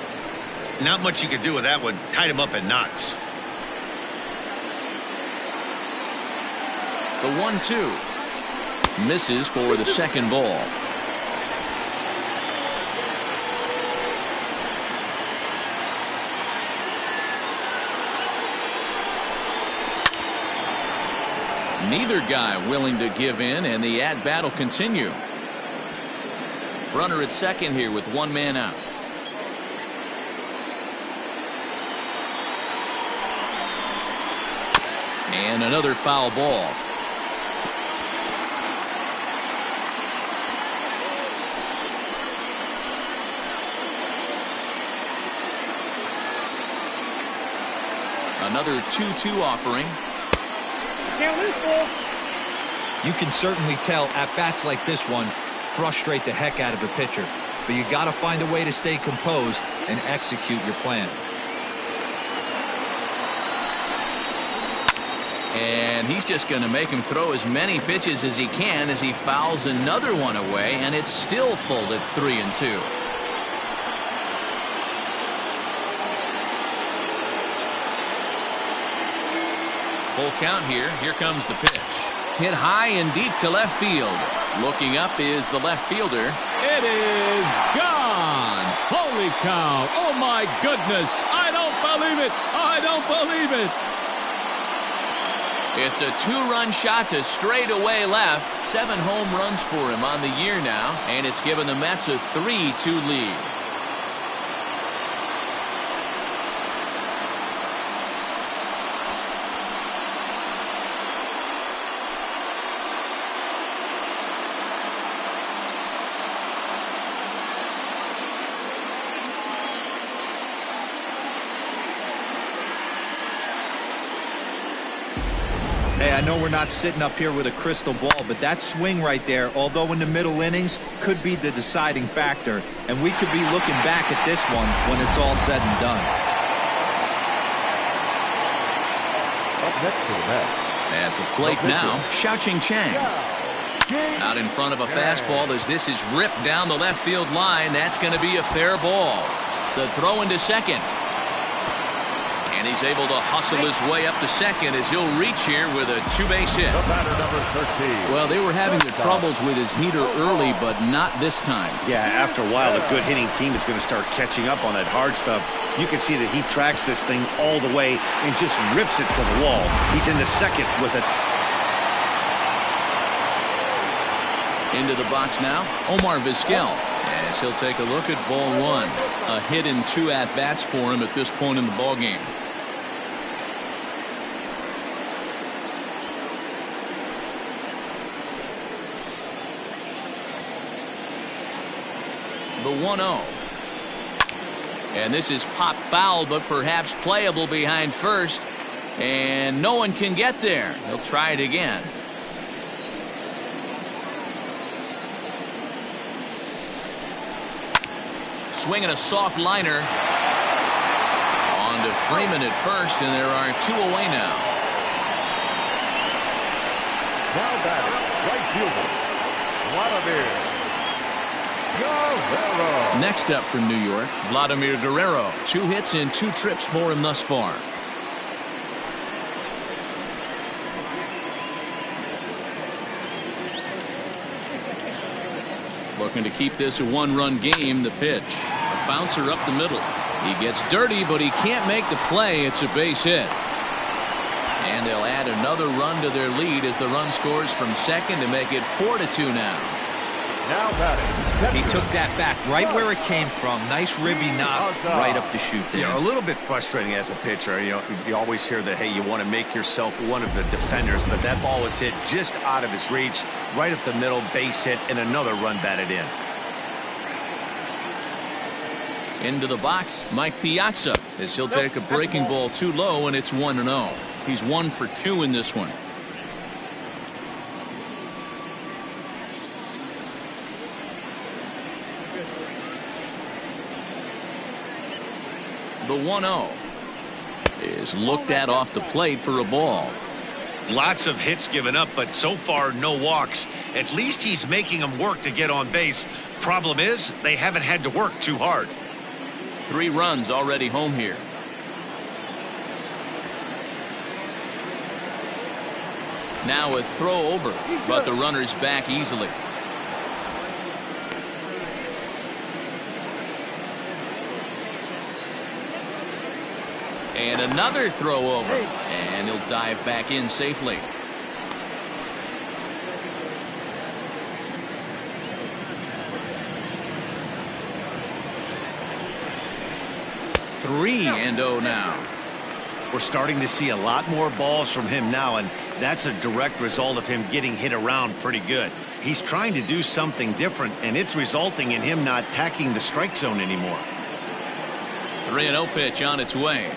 Not much you can do with that one. Tied him up in knots. The 1-2 misses for the second ball. Neither guy willing to give in, and the at-bat will continue. Runner at second here with one man out. And another foul ball. Another 2-2 offering. You can certainly tell at-bats like this one frustrate the heck out of a pitcher. But you got to find a way to stay composed and execute your plan. And he's just going to make him throw as many pitches as he can as he fouls another one away, and it's still full at 3-2. Full count here. Here comes the pitch. Hit high and deep to left field. Looking up is the left fielder. It is gone. Holy cow. Oh, my goodness. I don't believe it. I don't believe it. It's a two-run shot to straightaway left. 7 home runs for him on the year now, and it's given the Mets a 3-2 lead. Hey, I know we're not sitting up here with a crystal ball, but that swing right there, although in the middle innings, could be the deciding factor. And we could be looking back at this one when it's all said and done. Up next to the bat. At the plate now, Xiaoqing Chang. Out in front of a fastball as this is ripped down the left field line. That's going to be a fair ball. The throw into second. And he's able to hustle his way up to second as he'll reach here with a 2-base hit. The batter, number 13. Well, they were having their troubles with his heater early, but not this time. Yeah, after a while, a good hitting team is going to start catching up on that hard stuff. You can see that he tracks this thing all the way and just rips it to the wall. He's in the second with it. Into the box now, Omar Vizquel. As he'll take a look at ball one. A hit in 2 at-bats for him at this point in the ballgame. The 1-0. And this is pop foul, but perhaps playable behind first. And no one can get there. He'll try it again. Swinging a soft liner. On to Freeman at first, and there are 2 away now. Now batting, right fielder, Vladimir Guerrero. Next up from New York, Vladimir Guerrero. 2 hits and 2 trips for him thus far. Looking to keep this a 1-run game. The pitch. A bouncer up the middle. He gets dirty, but he can't make the play. It's a base hit. And they'll add another run to their lead as the run scores from second to make it 4-2 now. Now batting. He took that back right where it came from. Nice ribby knock right up the chute there. Yeah, a little bit frustrating as a pitcher. You know, you always hear that, hey, you want to make yourself one of the defenders, but that ball was hit just out of his reach, right up the middle, base hit, and another run batted in. Into the box, Mike Piazza, as he'll take a breaking ball too low, and it's 1-0. He's 1 for 2 in this one. The 1-0 is looked at off the plate for a ball. Lots of hits given up, but so far no walks. At least he's making them work to get on base. Problem is, they haven't had to work too hard. 3 runs already home here. Now a throw over, but the runner's back easily. And another throw over, and he'll dive back in safely. Three and 0 now. We're starting to see a lot more balls from him now, and that's a direct result of him getting hit around pretty good. He's trying to do something different, and it's resulting in him not attacking the strike zone anymore. 3-0 pitch on its way.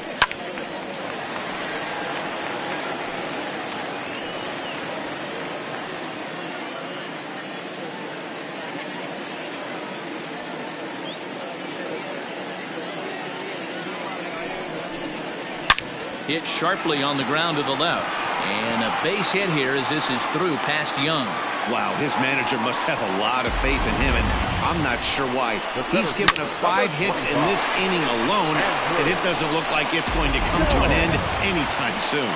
Hit sharply on the ground to the left. And a base hit here as this is through past Young. Wow, his manager must have a lot of faith in him, and I'm not sure why. He's given up 5 hits in this inning alone, and it doesn't look like it's going to come to an end anytime soon.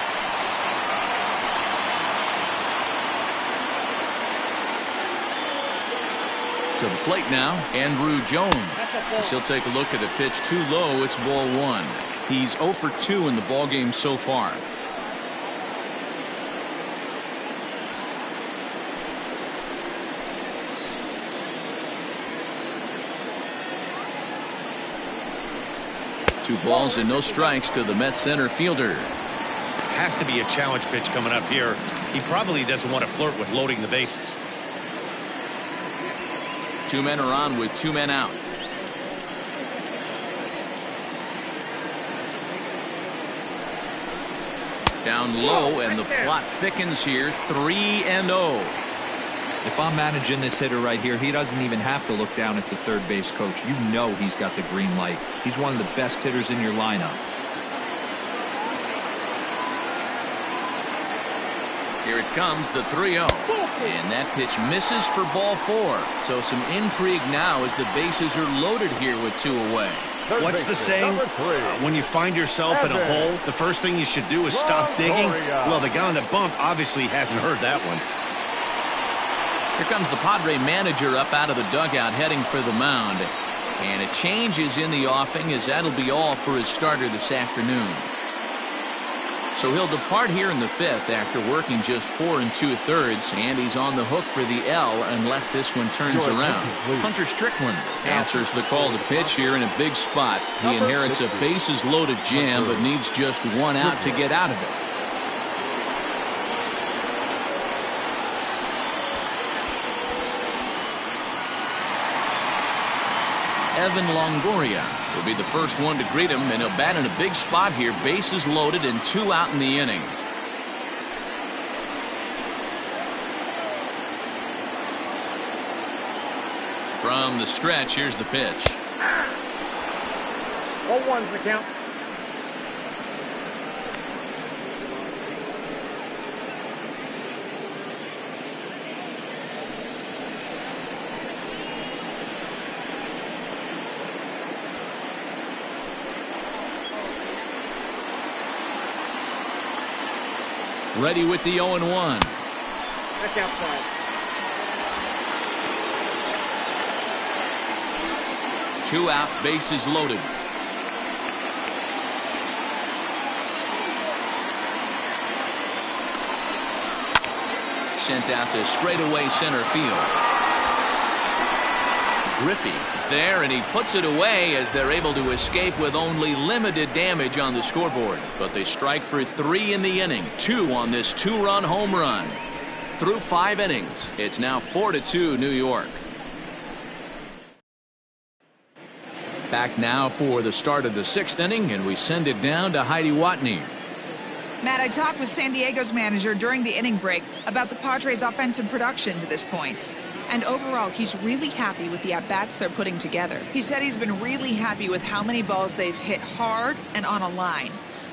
To the plate now, Andrew Jones. As he'll take a look at a pitch too low. It's ball 1. He's 0 for 2 in the ballgame so far. Two balls and no strikes to the Mets center fielder. Has to be a challenge pitch coming up here. He probably doesn't want to flirt with loading the bases. 2 men are on with 2 men out. Down low, and the plot thickens here. 3-0. If I'm managing this hitter right here, he doesn't even have to look down at the third base coach. You know he's got the green light. He's one of the best hitters in your lineup. Here it comes, the 3-0. And that pitch misses for ball 4. So some intrigue now as the bases are loaded here with 2 away. What's the saying? When you find yourself in a hole, the first thing you should do is stop digging. Well, the guy on the bump obviously hasn't heard that one. Here comes the Padre manager up out of the dugout heading for the mound. And a change is in the offing, as that'll be all for his starter this afternoon. So he'll depart here in the 5th after working just 4 2/3, and he's on the hook for the L unless this one turns around. Hunter Strickland answers the call to pitch here in a big spot. He inherits a bases loaded jam, but needs just 1 out to get out of it. Evan Longoria will be the first one to greet him, and he'll bat in a big spot here. Bases loaded and 2 out in the inning. From the stretch, here's the pitch. 0-1's the count. Ready with the 0-1. Back outside. Two out, bases loaded. Sent out to straightaway center field. Griffey is there, and he puts it away as they're able to escape with only limited damage on the scoreboard. But they strike for 3 in the inning. 2 on this 2-run home run. Through 5 innings, it's now 4-2 New York. Back now for the start of the 6th inning, and we send it down to Heidi Watney. Matt, I talked with San Diego's manager during the inning break about the Padres' offensive production to this point. And overall, he's really happy with the at-bats they're putting together. He said he's been really happy with how many balls they've hit hard and on a line.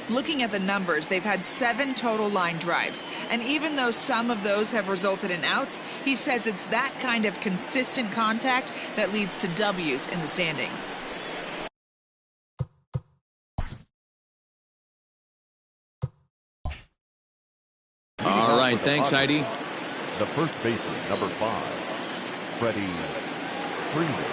Looking at the numbers, they've had 7 total line drives. And even though some of those have resulted in outs, he says it's that kind of consistent contact that leads to W's in the standings. All right, thanks, Heidi. The first baseman, number 5, Freddie Freeman.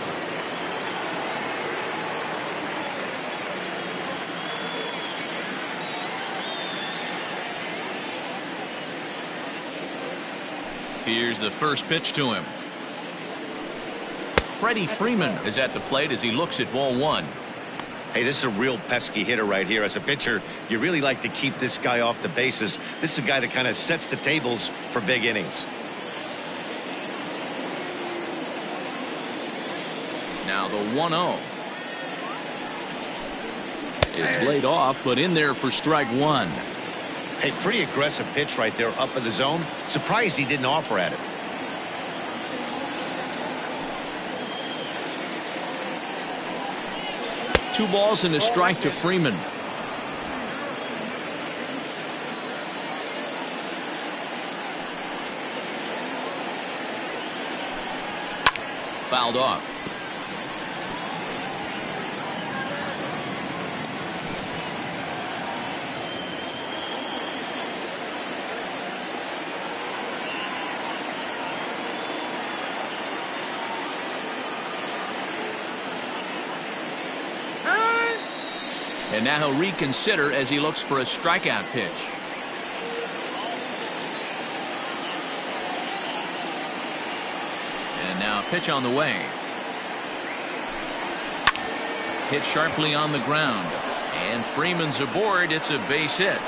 Here's the first pitch to him. Freddie Freeman is at the plate as he looks at ball 1. Hey, this is a real pesky hitter right here. As a pitcher, you really like to keep this guy off the bases. This is a guy that kind of sets the tables for big innings. Now the 1-0. It's laid off, but in there for strike 1. Hey, pretty aggressive pitch right there up in the zone. Surprised he didn't offer at it. Two balls and a strike to Freeman. Fouled off. And now he'll reconsider as he looks for a strikeout pitch. And now a pitch on the way. Hit sharply on the ground. And Freeman's aboard. It's a base hit.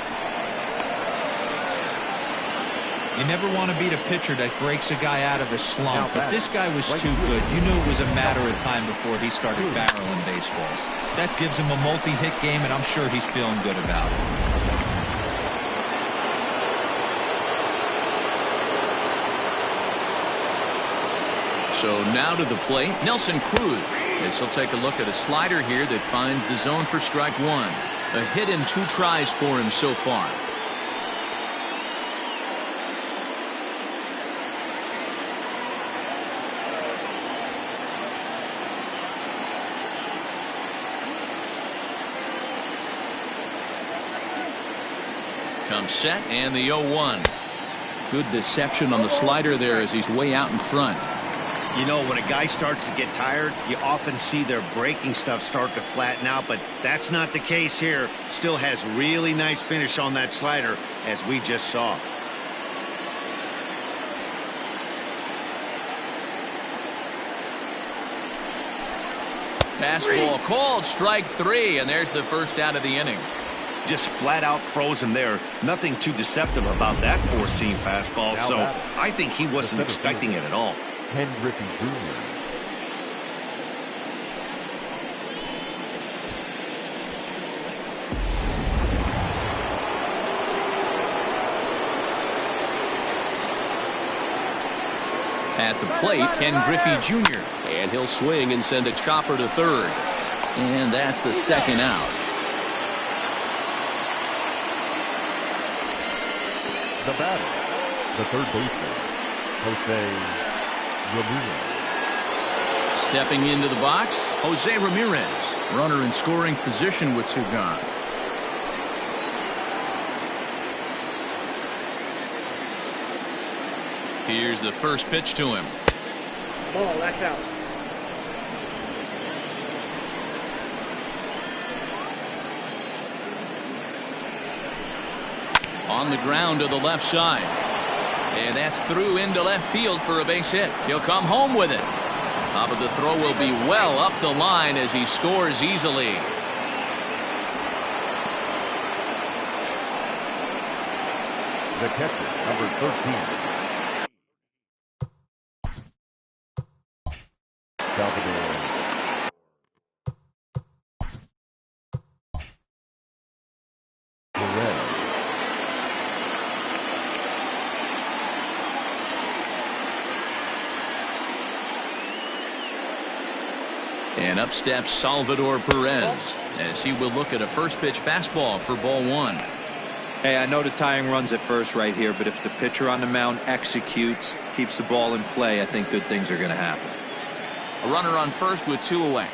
You never want to beat a pitcher that breaks a guy out of a slump, but this guy was too good. You knew it was a matter of time before he started barreling baseballs. That gives him a multi-hit game, and I'm sure he's feeling good about it. So now to the plate, Nelson Cruz. This will take a look at a slider here that finds the zone for strike 1. A hit in 2 tries for him so far. Comes set and the 0-1. Good deception on the slider there as he's way out in front. You know, when a guy starts to get tired, you often see their breaking stuff start to flatten out, but that's not the case here. Still has really nice finish on that slider, as we just saw. Fastball called, strike 3, and there's the first out of the inning. Just flat out froze him there. Nothing too deceptive about that four-seam fastball, so I think he wasn't expecting it at all. Ken Griffey Jr. At the plate, Ken Griffey Jr. And he'll swing and send a chopper to third. And that's the second out. The batter, the third baseman, Jose Ramirez. Stepping into the box, Jose Ramirez. Runner in scoring position with 2 gone. Here's the first pitch to him. Ball, that's out. On the ground to the left side. And that's through into left field for a base hit. He'll come home with it. But the throw will be well up the line as he scores easily. The catcher, number 13. Salvador. Perez. And up steps Salvador Perez as he will look at a first pitch fastball for ball one. Hey, I know the tying runs at first right here, but if the pitcher on the mound executes, keeps the ball in play, I think good things are going to happen. A runner on first with 2 away.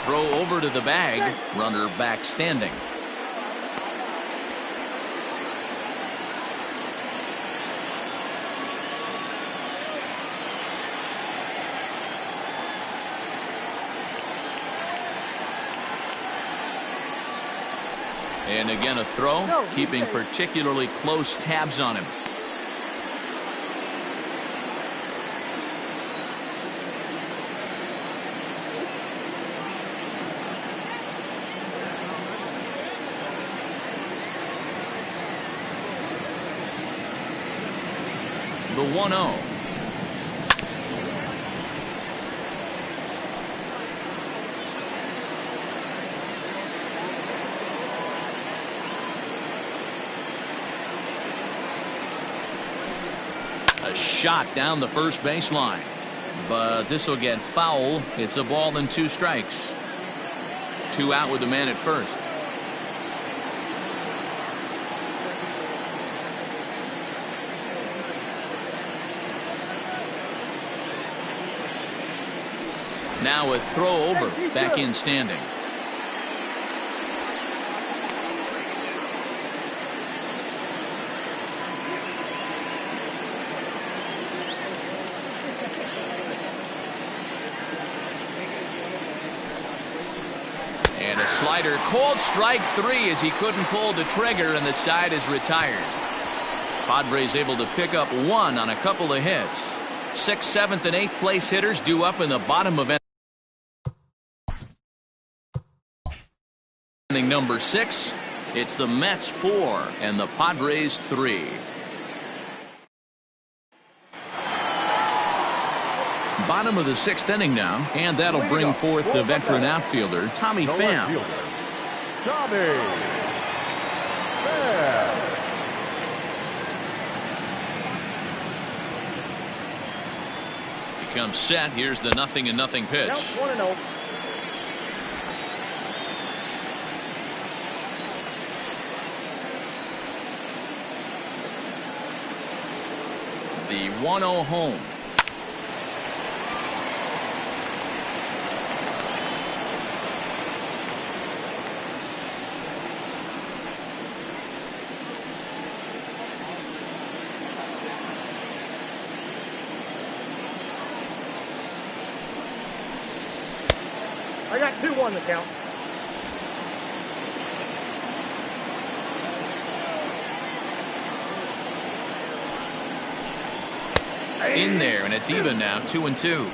Throw over to the bag. Runner back standing. And again a throw, keeping particularly close tabs on him. The 1-0. A shot down the first baseline, but this will get foul. It's a ball and 2 strikes. 2 out with the man at first. Now a throw over, back in standing. And a slider, called strike 3 as he couldn't pull the trigger, and the side is retired. Padres able to pick up 1 on a couple of hits. 6th, 7th, and 8th place hitters due up in the bottom of inning number 6. It's the Mets 4 and the Padres 3. Bottom of the 6th inning now, and that'll bring forth the veteran outfielder Tommy Pham. Tommy Pham. He comes set. Here's the 0-0 pitch. 1-0. The 1-0 home. I got 2-1 to count. In there, and it's even now, 2-2.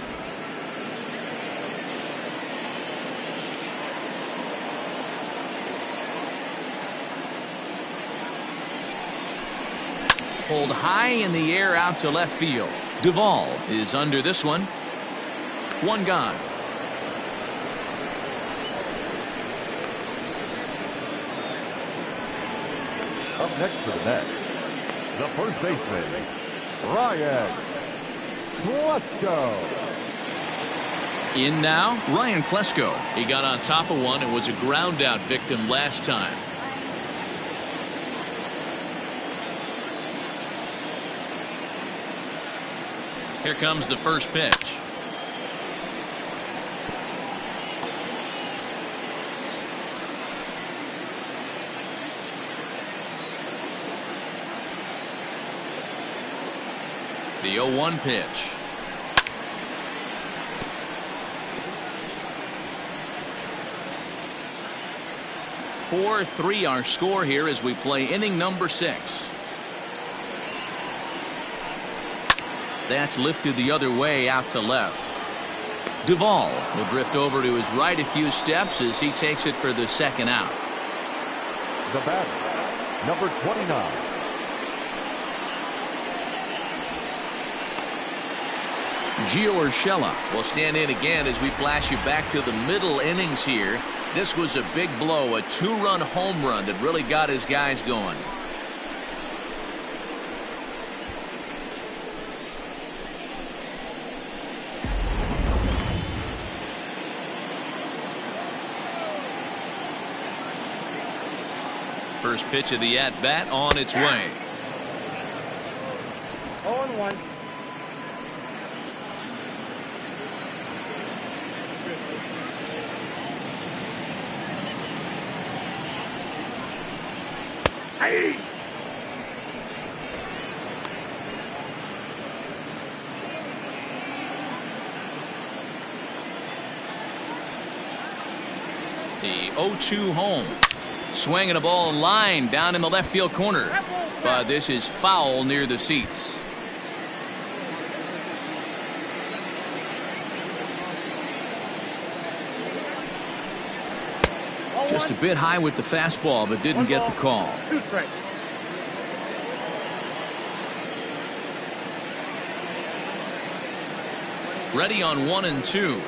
Pulled high in the air out to left field. Duvall is under this one. 1 gone. Up next to the net, the first baseman, Ryan Klesko. In now, Ryan Klesko. He got on top of one and was a ground out victim last time. Here comes the first pitch. The 0-1 pitch. Four 3 our score here as we play inning number 6. That's lifted the other way out to left. Duvall will drift over to his right a few steps as he takes it for the 2nd out. The batter, number 29. Gio Urshela will stand in again as we flash you back to the middle innings here. This was a big blow, a 2-run home run that really got his guys going. first pitch of the at-bat on its way. 0-1. Hey! The 0-2 home. Swinging a ball line down in the left field corner. But this is foul near the seats. Just a bit high with the fastball, but didn't get the call. 2 strikes. Ready on 1-2.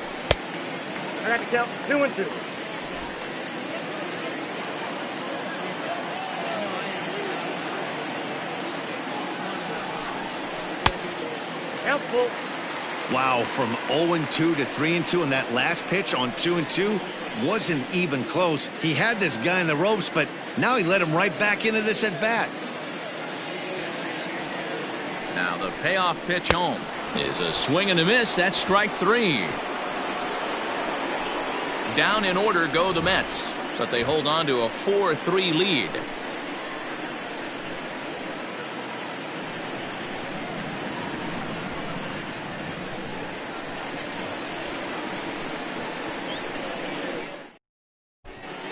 I got to count 2-2. Count full. Wow, from 0-2 to 3-2, and that last pitch on 2-2 wasn't even close. He had this guy in the ropes, but now he let him right back into this at bat. Now the payoff pitch home is a swing and a miss. That's strike 3. Down in order go the Mets, but they hold on to a 4-3 lead.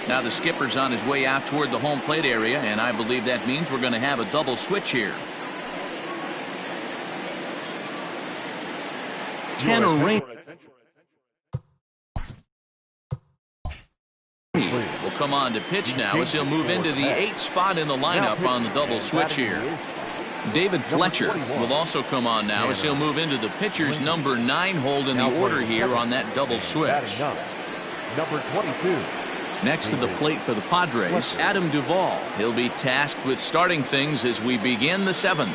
Now the skipper's on his way out toward the home plate area, and I believe that means we're going to have a double switch here. 10 or rain will come on to pitch now as he'll move into the 8th spot in the lineup on the double switch here. David Fletcher will also come on now as he'll move into the pitcher's number 9 hold in the order here on that double switch. Number 22. Next to the plate for the Padres, Adam Duvall. He'll be tasked with starting things as we begin the 7th.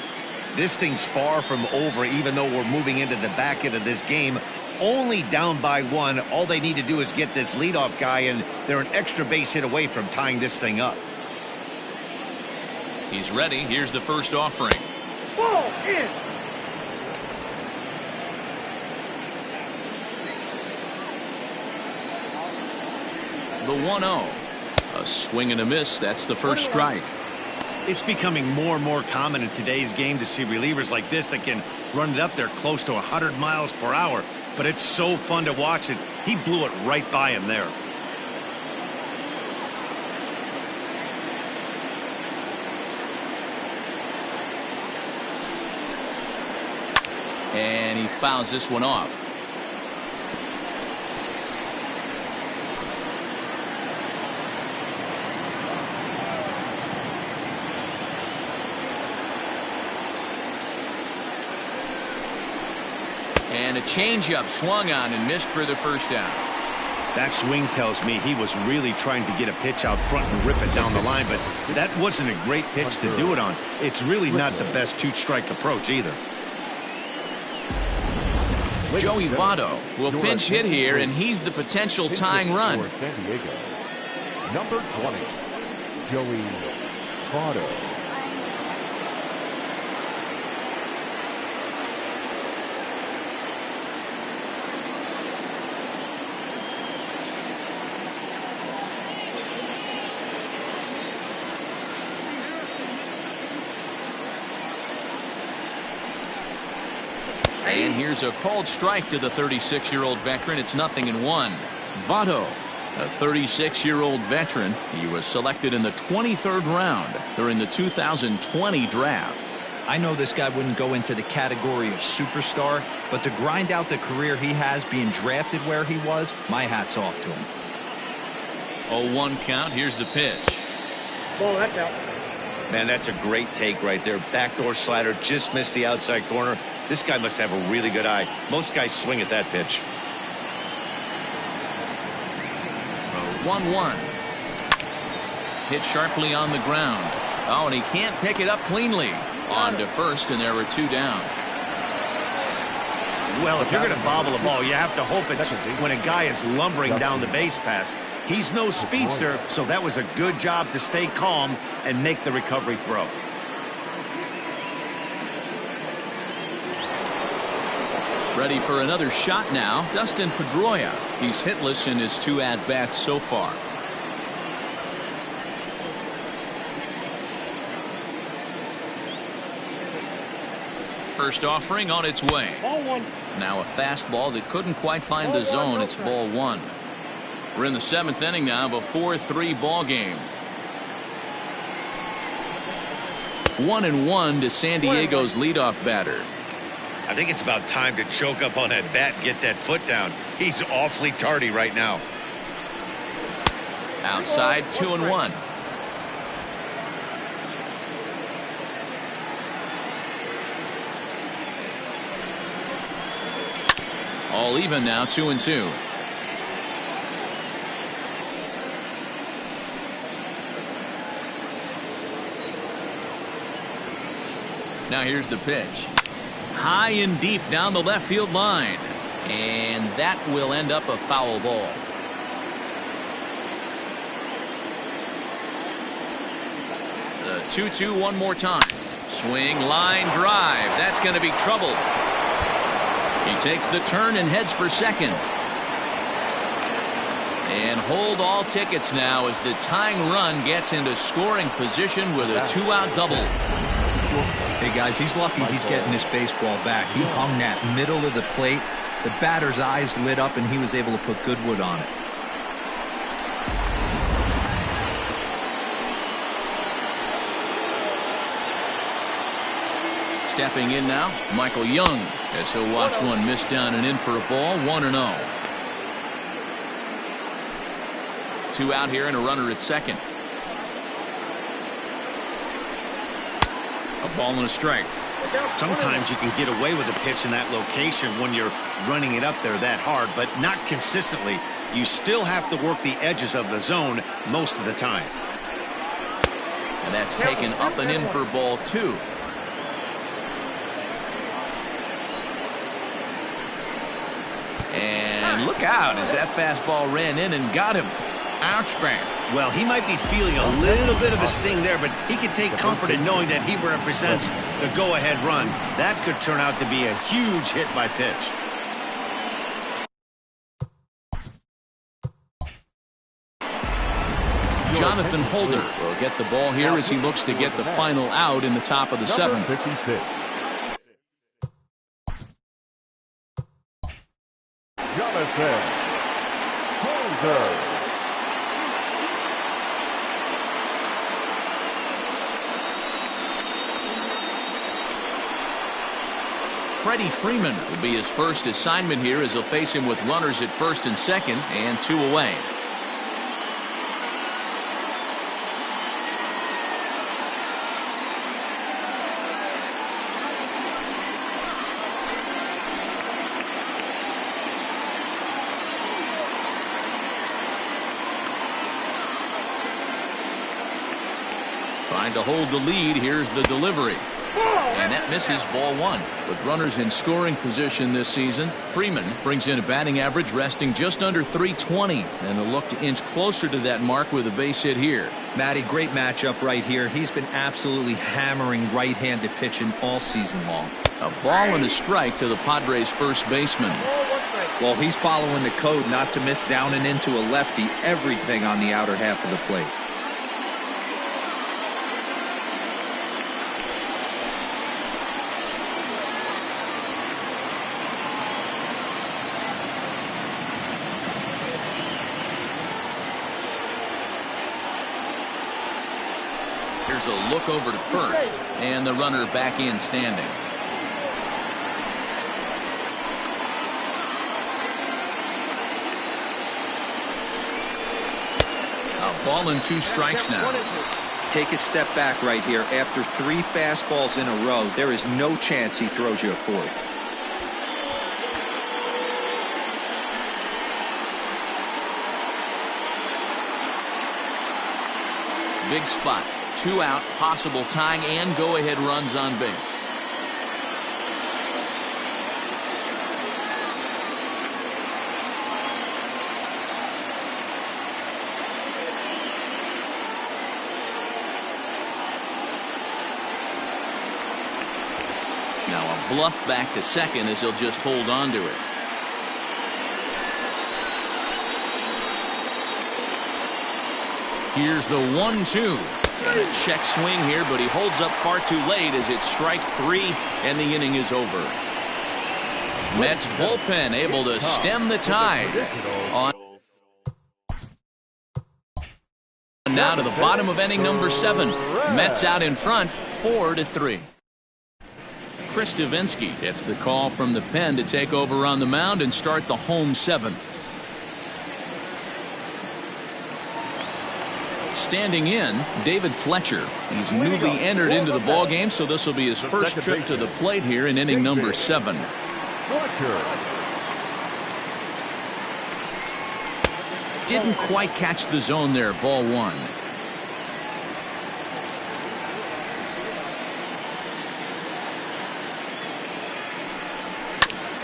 This thing's far from over, even though we're moving into the back end of this game. Only down by 1. All they need to do is get this leadoff guy, and they're an extra base hit away from tying this thing up. He's ready. Here's the first offering. Ball in. The 1-0. A swing and a miss. That's the first strike. It's becoming more and more common in today's game to see relievers like this that can run it up there close to 100 miles per hour. But it's so fun to watch it. He blew it right by him there. And he fouls this one off. And a changeup swung on and missed for the first down. That swing tells me he was really trying to get a pitch out front and rip it down the line, but that wasn't a great pitch to do it on. It's really not the best two-strike approach either. Joey Votto will pinch hit here, and he's the potential tying run. Number 20, Joey Votto. And here's a called strike to the 36-year-old veteran. It's 0-1. Votto, a 36-year-old veteran. He was selected in the 23rd round during the 2020 draft. I know this guy wouldn't go into the category of superstar, but to grind out the career he has being drafted where he was, my hat's off to him. 0-1 count. Here's the pitch. Ball, that's out. Man, that's a great take right there. Backdoor slider, just missed the outside corner. This guy must have a really good eye. Most guys swing at that pitch. 1-1. Hit sharply on the ground. Oh, and he can't pick it up cleanly. On to first, and there were 2 down. Well, if you're going to bobble a ball, you have to hope it's when a guy is lumbering down the base pass. He's no speedster, so that was a good job to stay calm and make the recovery throw. Ready for another shot now, Dustin Pedroia. He's hitless in his 2 at-bats so far. First offering on its way. Ball 1. Now a fastball that couldn't quite find the zone. It's ball 1. We're in the 7th inning now of a 4-3 ball game. 1-1 to San Diego's leadoff batter. I think it's about time to choke up on that bat and get that foot down. He's awfully tardy right now. Outside, 2-1. All even now, 2-2. Now here's the pitch. High and deep down the left field line. And that will end up a foul ball. The 2-2 one more time. Swing, line, drive. That's going to be trouble. He takes the turn and heads for second. And hold all tickets now as the tying run gets into scoring position with a 2-out double. Hey guys, he's lucky he's getting this baseball back. He hung that middle of the plate. The batter's eyes lit up and he was able to put good wood on it. Stepping in now, Michael Young, as he'll watch one miss down and in for a ball. 1-0. 2 out here and a runner at second. A ball and a strike. Sometimes you can get away with a pitch in that location when you're running it up there that hard, but not consistently. You still have to work the edges of the zone most of the time. And that's taken up and in for ball 2. And look out as that fastball ran in and got him. Ouch, bang. Well, he might be feeling a little bit of a sting there, but he can take comfort in knowing that he represents the go-ahead run. That could turn out to be a huge hit by pitch. Jonathan Holder will get the ball here as he looks to get the final out in the top of the 7th. 56. Jonathan Holder. Freddie Freeman will be his first assignment here as he'll face him with runners at first and second and 2 away. Trying to hold the lead. Here's the delivery. And that misses, ball 1. With runners in scoring position this season, Freeman brings in a batting average resting just under .320, and will look to inch closer to that mark with a base hit here. Matty, great matchup right here. He's been absolutely hammering right-handed pitching all season long. A ball and a strike to the Padres' first baseman. Well, he's following the code not to miss down and into a lefty. Everything on the outer half of the plate. Here's a look over to first, and the runner back in standing. A ball and 2 strikes now. Take a step back right here. After 3 fastballs in a row, there is no chance he throws you a 4th. Big spot. 2 out, possible tying and go-ahead runs on base. bluff back to second as he'll just hold on to it. Here's the 1-2. And a check swing here, but he holds up far too late as it's strike 3 and the inning is over. Mets bullpen able to stem the tide. Now to the bottom of inning number 7. Mets out in front 4-3. Chris Deathdude667's gets the call from the pen to take over on the mound and start the home 7th. Standing in, David Fletcher. He's newly entered into the ball game, so this will be his first trip to the plate here in inning number 7. Didn't quite catch the zone there. Ball 1.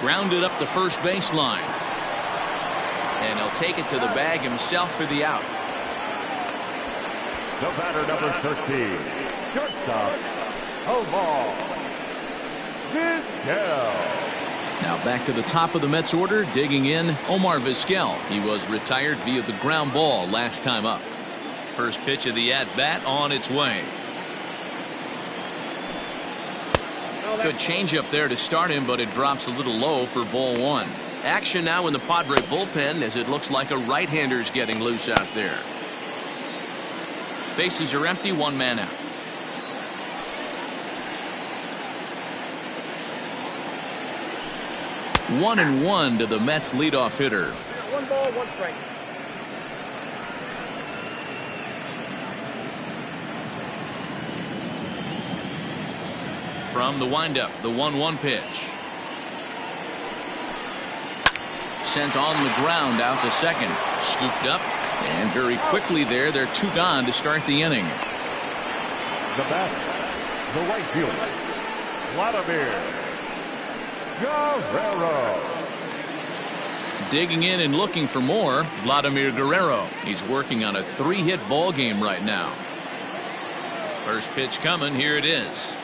Grounded up the first baseline. And he'll take it to the bag himself for the out. The batter, number 13, shortstop, Omar Vizquel. Now back to the top of the Mets order, digging in, Omar Vizquel. He was retired via the ground ball last time up. First pitch of the at-bat on its way. Good changeup there to start him, but it drops a little low for ball 1. Action now in the Padre bullpen as it looks like a right-hander's getting loose out there. Bases are empty, 1 man out. 1-1 to the Mets leadoff hitter. 1 ball, 1 strike. From the windup, the 1-1 pitch. Sent on the ground out to second. Scooped up. And very quickly there, they're 2 gone to start the inning. The batter, the right fielder, Vladimir Guerrero. Digging in and looking for more, Vladimir Guerrero. He's working on a 3-hit ball game right now. First pitch coming, here it is.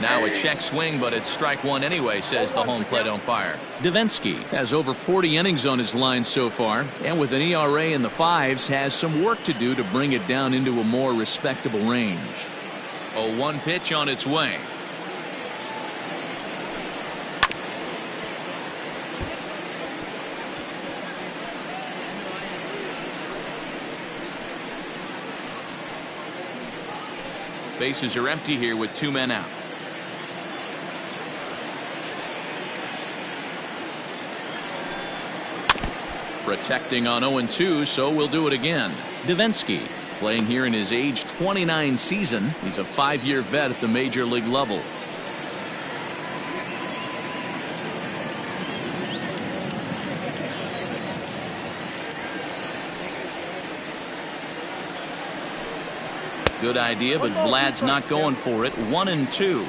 Now a check swing, but it's strike 1 anyway, says the home plate umpire. Deathdude667 has over 40 innings on his line so far, and with an ERA in the 5s, has some work to do to bring it down into a more respectable range. A 1 pitch on its way. Bases are empty here with 2 men out. Protecting on 0-2, so we'll do it again. Deathdude667 playing here in his age 29 season. He's a 5-year vet at the major league level. Good idea, but Vlad's not going for it. 1-2.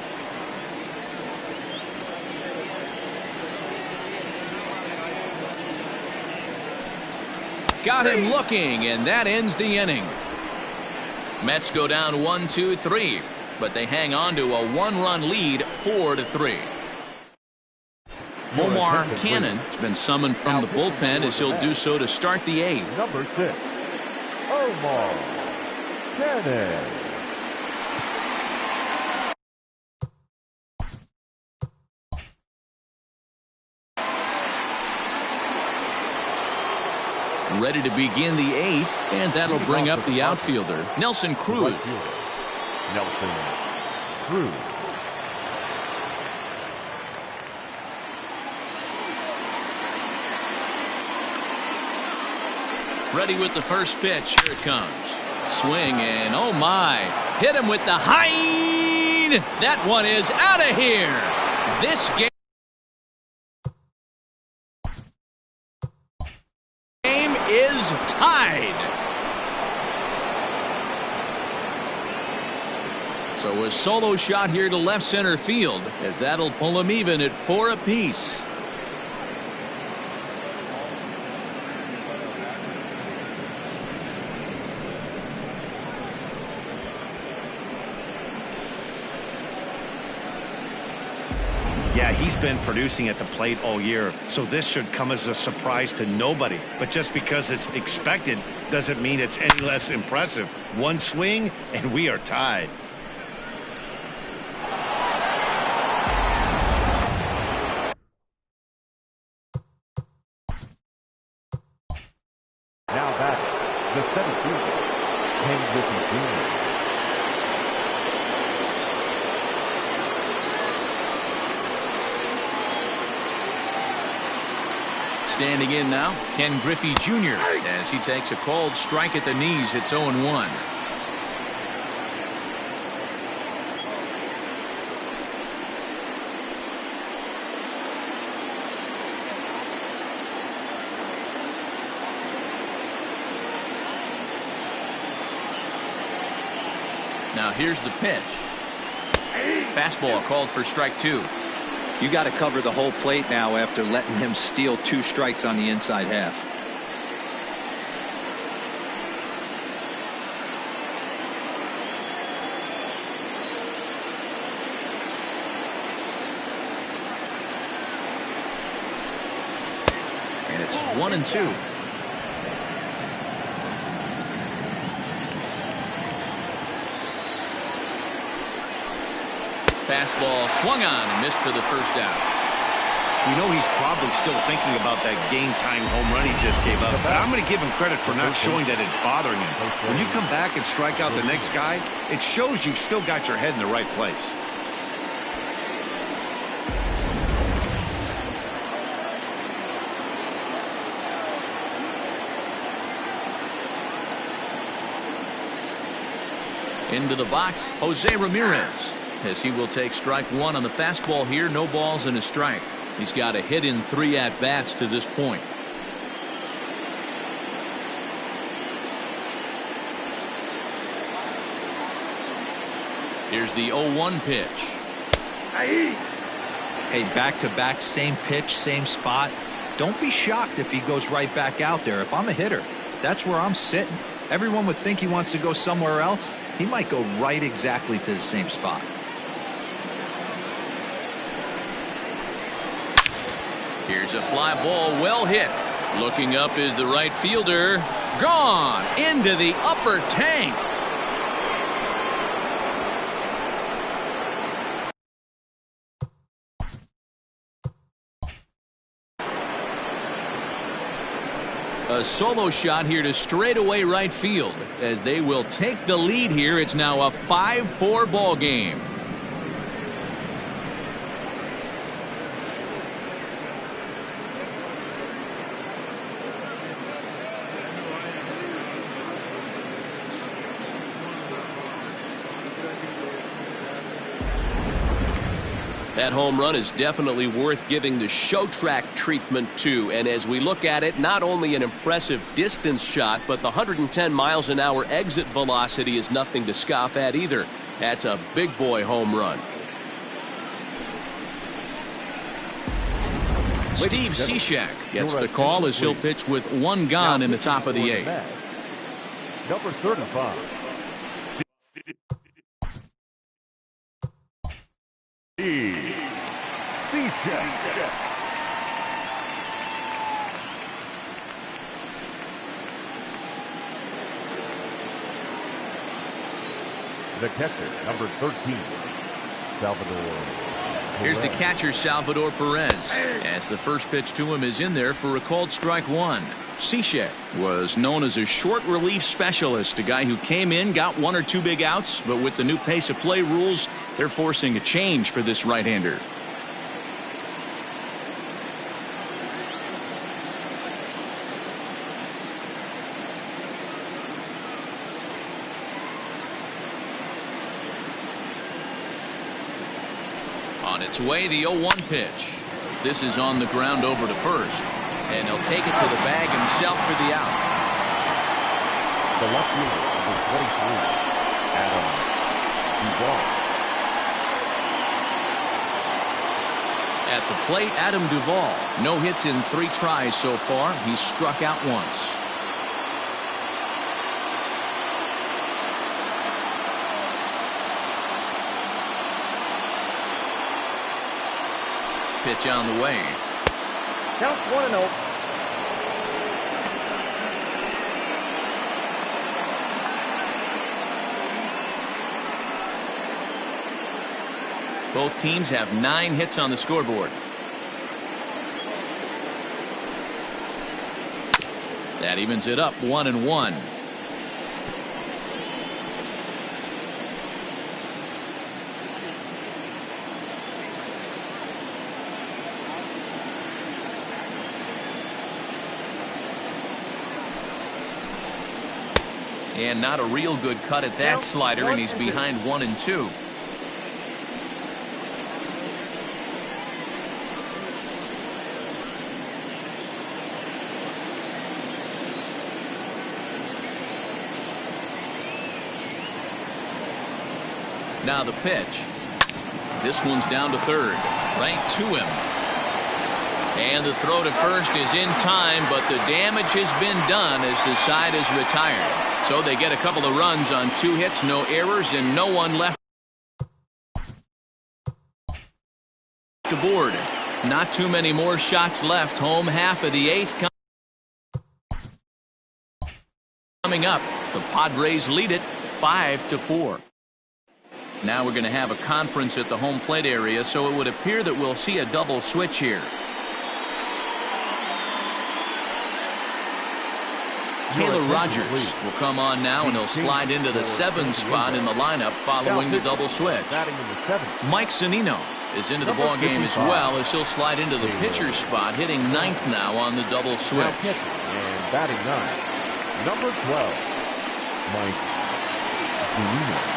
Got him looking, and that ends the inning. Mets go down 1-2-3, but they hang on to a 1-run lead, 4-3. Omar Cannon has been summoned from the bullpen as he'll do so to start the 8th. Number 6, Omar Cannon. Ready to begin the 8th, and that'll bring up the outfielder, Nelson Cruz. Nelson Cruz. Ready with the first pitch. Here it comes. Swing, and oh my. Hit him with the high. That one is out of here. This game is tied. So a solo shot here to left center field, as that'll pull them even at 4 apiece. he's been producing at the plate all year, so this should come as a surprise to nobody. But just because it's expected doesn't mean it's any less impressive. One swing, and we are tied. Now batting, the center fielder, Ken Griffey Jr. Standing in now, Ken Griffey Jr. as he takes a called strike at the knees. It's 0-1. Now here's the pitch. Fastball called for strike 2. You got to cover the whole plate now after letting him steal 2 strikes on the inside half. And it's 1-2. Fastball swung on and missed for the first out. We know he's probably still thinking about that game-time home run he just gave up, but I'm going to give him credit for not showing that it's bothering him. When you come back and strike out the next guy, it shows you've still got your head in the right place. Into the box, Jose Ramirez, as he will take strike 1 on the fastball here. No balls and a strike. He's got a hit in 3 at-bats to this point. Here's the 0-1 pitch. Hey, back-to-back, same pitch, same spot. Don't be shocked if he goes right back out there. If I'm a hitter, that's where I'm sitting. Everyone would think he wants to go somewhere else. He might go right exactly to the same spot. Here's a fly ball, well hit. Looking up is the right fielder. Gone into the upper tank. A solo shot here to straightaway right field as they will take the lead here. It's now a 5-4 ball game. That home run is definitely worth giving the show track treatment to. And as we look at it, not only an impressive distance shot, but the 110 miles an hour exit velocity is nothing to scoff at either. That's a big boy home run. Steve Cishek gets the call as he'll pitch with 1 gone in the top of the 8th. Number 35. The catcher, number 13, Salvador. Here's the catcher, Salvador Perez, as the first pitch to him is in there for a called strike 1. Cishek was known as a short relief specialist, a guy who came in, got 1 or 2 big outs, but with the new pace of play rules, they're forcing a change for this right-hander. On its way, the 0-1 pitch. This is on the ground over to first, and he'll take it to the bag himself for the out. The left fielder, number 23, Adam Duvall. At the plate, Adam Duvall. No hits in 3 tries so far. He's struck out once. pitch on the way. Count 1-0. Both teams have 9 hits on the scoreboard. That evens it up 1-1. And not a real good cut at that slider, and he's behind 1-2. Now the pitch. This one's down to third, right to him. And the throw to first is in time, but the damage has been done as the side is retired. So they get a couple of runs on 2 hits, no errors, and no one left to board. Not too many more shots left. Home half of the 8th coming up. The Padres lead it 5-4. Now we're going to have a conference at the home plate area, so it would appear that we'll see a double switch here. Taylor Rogers will come on now, and he'll slide into the 7th spot in the lineup following the double switch. Mike Zunino is into the ball game as well, as he'll slide into the pitcher's spot, hitting 9th now on the double switch. And batting 9, number 12, Mike Zunino.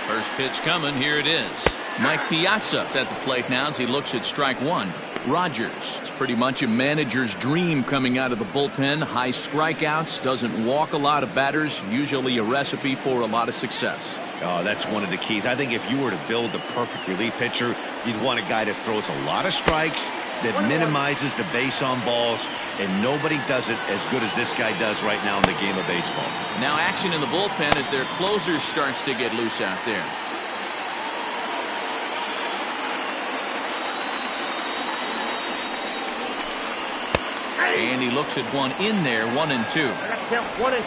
First pitch coming. Here it is. Mike Piazza's at the plate now as he looks at strike 1. Rogers, it's pretty much a manager's dream coming out of the bullpen. High strikeouts, doesn't walk a lot of batters, usually a recipe for a lot of success. Oh, that's one of the keys. I think if you were to build the perfect relief pitcher, you'd want a guy that throws a lot of strikes, that minimizes the base on balls, and nobody does it as good as this guy does right now in the game of baseball. Now action in the bullpen as their closer starts to get loose out there. And he looks at one in there, 1-2. I got to count 1-2.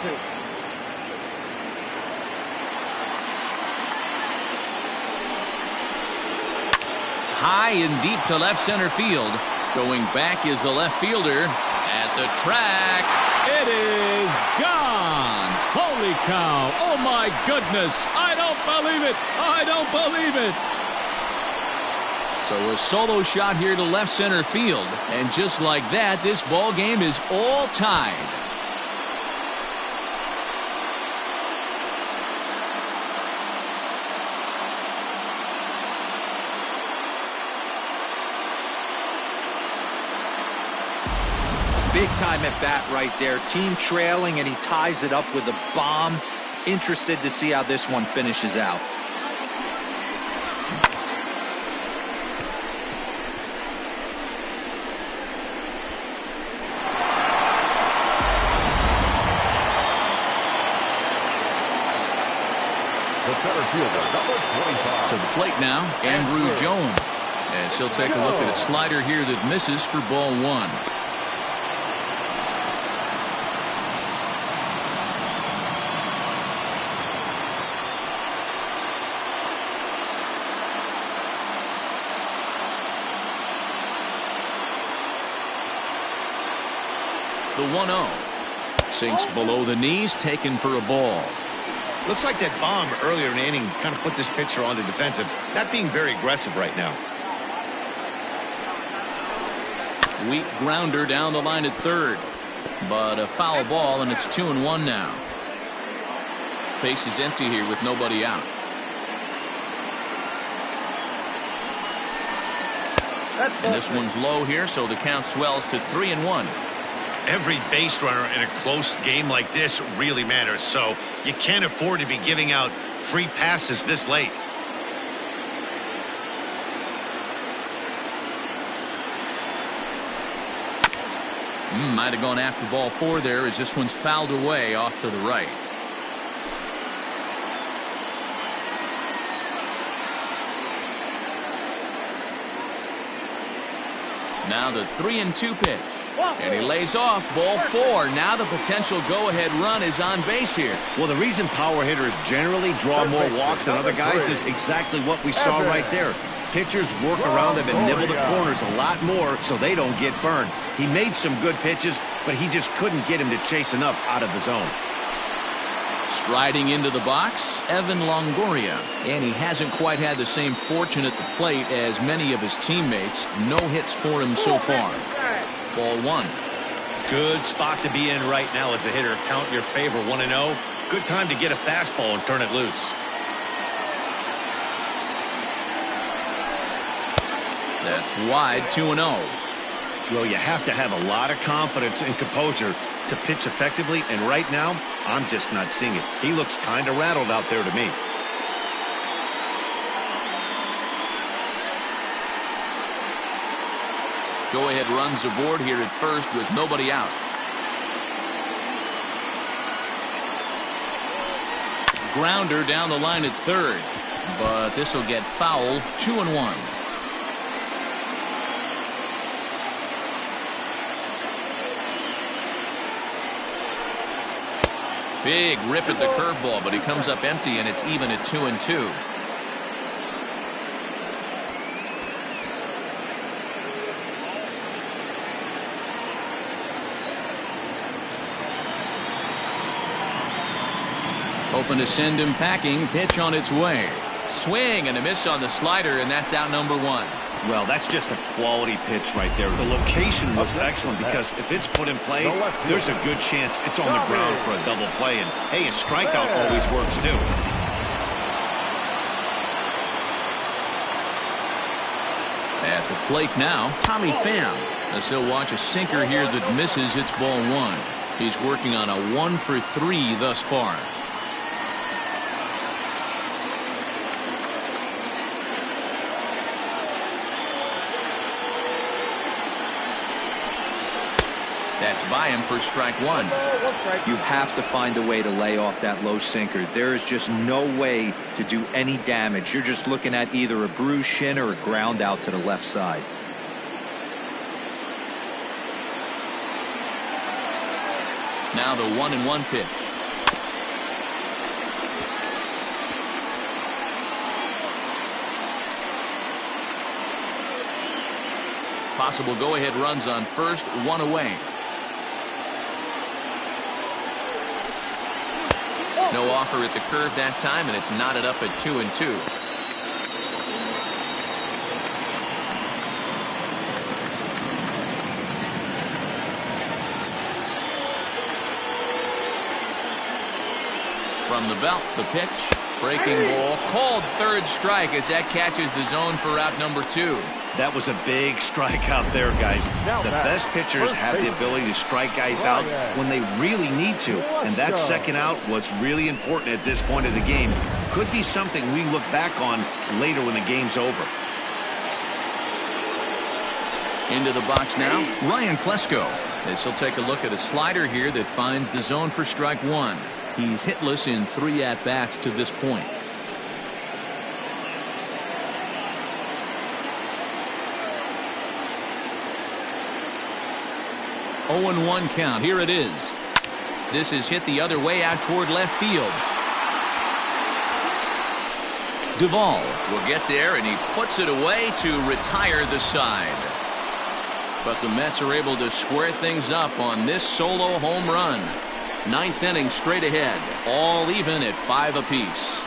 High and deep to left center field. Going back is the left fielder at the track. It is gone. Holy cow. Oh, my goodness. I don't believe it. I don't believe it. So a solo shot here to left center field. And just like that, this ball game is all tied. Big time at bat right there. Team trailing, and he ties it up with a bomb. Interested to see how this one finishes out. The center fielder, number 25. To the plate now, Andrew Jones. As he'll take a look at a slider here that misses for ball 1. The 1-0 sinks below the knees, taken for a ball. Looks like that bomb earlier in the inning kind of put this pitcher on the defensive, not being very aggressive right now. Weak grounder down the line at third, but a foul ball, and it's 2-1 now. Base is empty here with nobody out. And this one's low here, so the count swells to 3-1. Every base runner in a close game like this really matters, so you can't afford to be giving out free passes this late. Might have gone after ball 4 there, as this one's fouled away off to the right. Now the 3-2 pitch. And he lays off ball 4. Now the potential go-ahead run is on base here. Well, the reason power hitters generally draw more walks than other guys is exactly what we saw right there. Pitchers work around them and nibble the corners a lot more so they don't get burned. He made some good pitches, but he just couldn't get him to chase enough out of the zone. Striding into the box, Evan Longoria. And he hasn't quite had the same fortune at the plate as many of his teammates. No hits for him so far. Ball 1. Good spot to be in right now as a hitter. Count your favor, 1-0. Good time to get a fastball and turn it loose. That's wide, 2-0. Well, you have to have a lot of confidence and composure to pitch effectively, and right now, I'm just not seeing it. He looks kind of rattled out there to me. Go-ahead runs aboard here at first with nobody out. Grounder down the line at third, but this will get foul. 2-1. Big rip at the curveball, but he comes up empty, and it's even at 2-2. Hoping to send him packing. Pitch on its way. Swing and a miss on the slider, and that's out number 1. Well, that's just a quality pitch right there. The location was excellent because if it's put in play, there's a good chance it's on the ground for a double play. And, hey, a strikeout always works, too. At the plate now, Tommy Pham. As he'll watch a sinker here that misses. It's ball 1. He's working on a 1 for 3 thus far. That's by him for strike 1. You have to find a way to lay off that low sinker. There is just no way to do any damage. You're just looking at either a bruised shin or a ground out to the left side. Now the 1-1 pitch. Possible go-ahead runs on first, 1 away. No offer at the curve that time, and it's knotted up at 2-2. From the belt, the pitch. Breaking ball. Called third strike as that catches the zone for out number 2. That was a big strikeout there, guys. The best pitchers have the ability to strike guys out when they really need to. And that second out was really important at this point of the game. Could be something we look back on later when the game's over. Into the box now, Ryan Klesko. This will take a look at a slider here that finds the zone for strike 1. He's hitless in 3 at-bats to this point. Oh, 0-1 count. Here it is. This is hit the other way out toward left field. Duvall will get there, and he puts it away to retire the side. But the Mets are able to square things up on this solo home run. 9th inning straight ahead, all even at 5 apiece.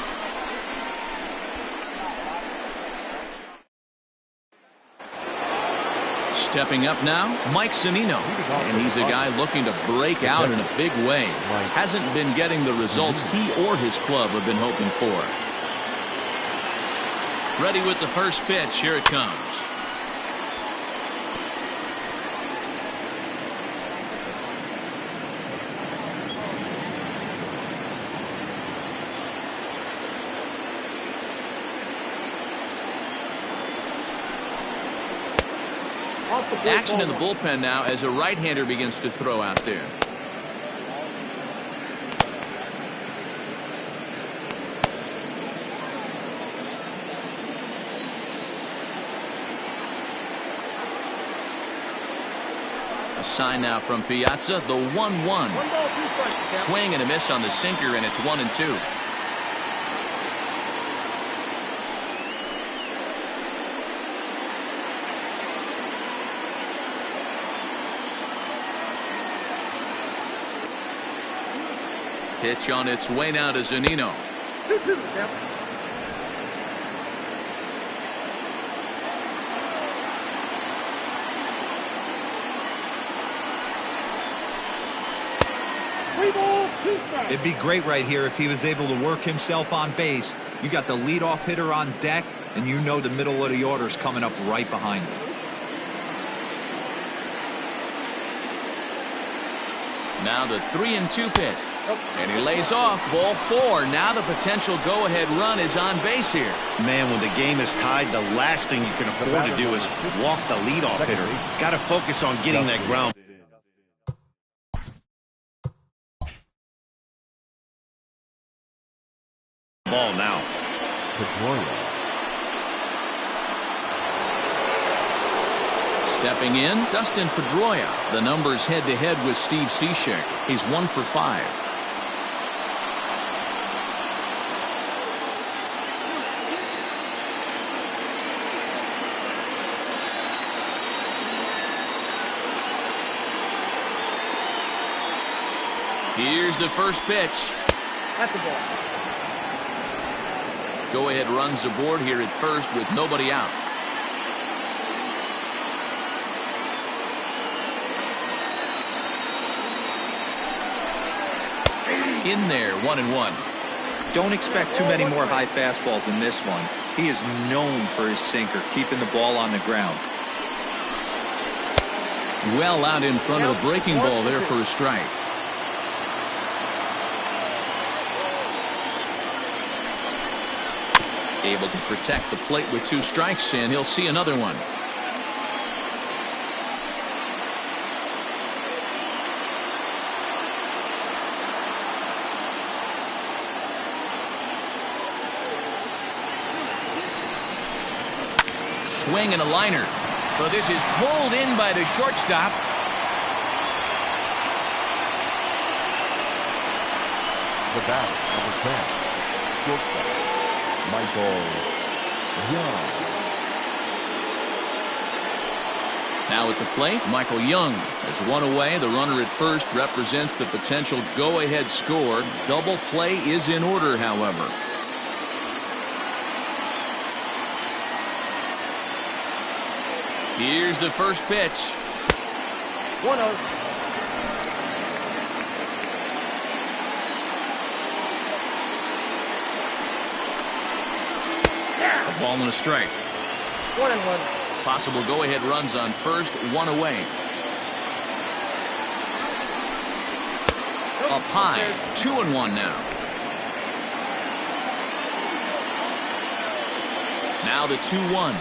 Stepping up now, Mike Zunino. And he's a guy looking to break out in a big way. Hasn't been getting the results he or his club have been hoping for. Ready with the first pitch. Here it comes. Action in the bullpen now as a right-hander begins to throw out there. sign now from Piazza, the 1-1. 1 ball, 2 strikes. Swing and a miss on the sinker, and it's 1-2. Pitch on its way now to Zunino. 2-2, Jeff. It'd be great right here if he was able to work himself on base. You got the leadoff hitter on deck, and you know the middle of the order's coming up right behind him. Now the 3-2 pitch. And he lays off, ball 4. Now the potential go-ahead run is on base here. Man, when the game is tied, the last thing you can afford to do is walk the leadoff hitter. Got to focus on getting that ground. Ball now. Stepping in, Dustin Pedroia. The numbers head-to-head with Steve Cishek. He's 1 for 5. Here's the first pitch. That's the ball. Go-ahead runs aboard here at first with nobody out. In there, 1-1. Don't expect too many more high fastballs in this one. He is known for his sinker, keeping the ball on the ground. Well out in front of the breaking ball there for a strike. Able to protect the plate with 2 strikes, and he'll see another one. Swing and a liner. So this is pulled in by the shortstop. The batter, number 10, shortstop, Michael Young. Now at the plate, Michael Young has 1 away. The runner at first represents the potential go-ahead score. Double play is in order, however. Here's the first pitch. 1-0. A ball and a strike. 1-1. Possible go-ahead runs on first, 1 away. Up high, 2-1 now. Now the 2-1.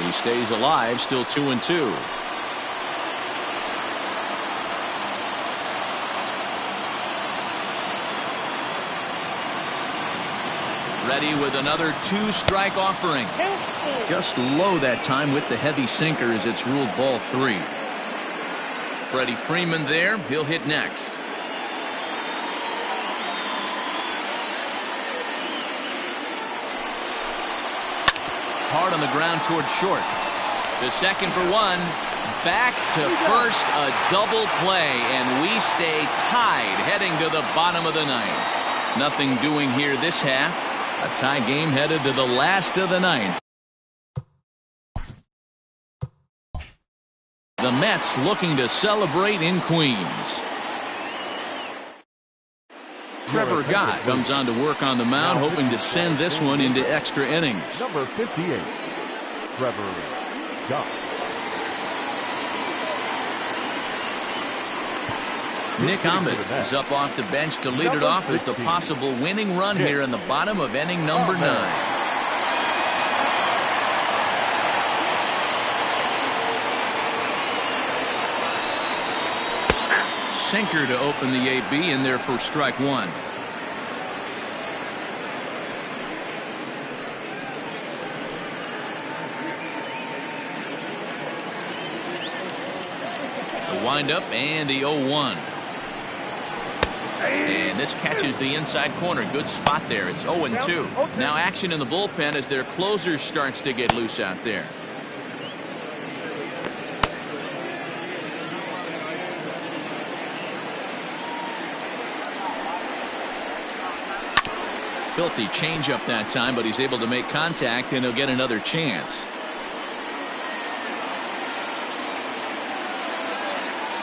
He stays alive, still 2-2. Ready with another 2-strike offering. Just low that time with the heavy sinker as it's ruled ball 3. Freddie Freeman there. He'll hit next. Hard on the ground towards short. The second for 1. Back to first, a double play, and we stay tied heading to the bottom of the 9th. Nothing doing here this half. A tie game headed to the last of the 9th. The Mets looking to celebrate in Queens. Trevor Gott comes on to work on the mound, hoping to send this one into extra innings. Number 58, Trevor Gott. Nick Ahmed is up off the bench to lead it off as the possible winning run here in the bottom of inning number 9. sinker to open the AB in there for strike one. The windup and the 0-1. And this catches the inside corner. Good spot there. It's 0-2. Now action in the bullpen as their closer starts to get loose out there. Filthy changeup that time, but he's able to make contact, and he'll get another chance.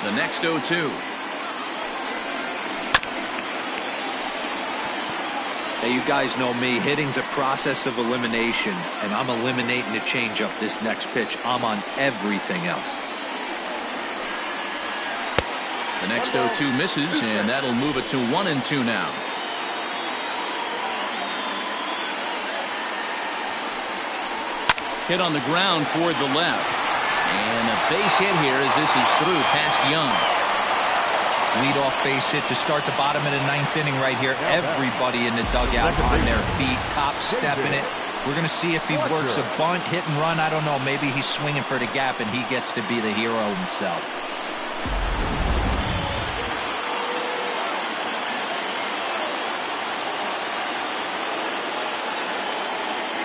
The next 0-2. Now, you guys know me. Hitting's a process of elimination, and I'm eliminating the changeup this next pitch. I'm on everything else. The next 0-2 misses, and that'll move it to 1-2 now. Hit on the ground toward the left. And a base hit here as this is through past Young. Leadoff base hit to start the bottom of the ninth inning right here. Everybody in the dugout on their feet, top stepping it. We're going to see if he works a bunt, hit and run. I don't know. Maybe he's swinging for the gap and he gets to be the hero himself.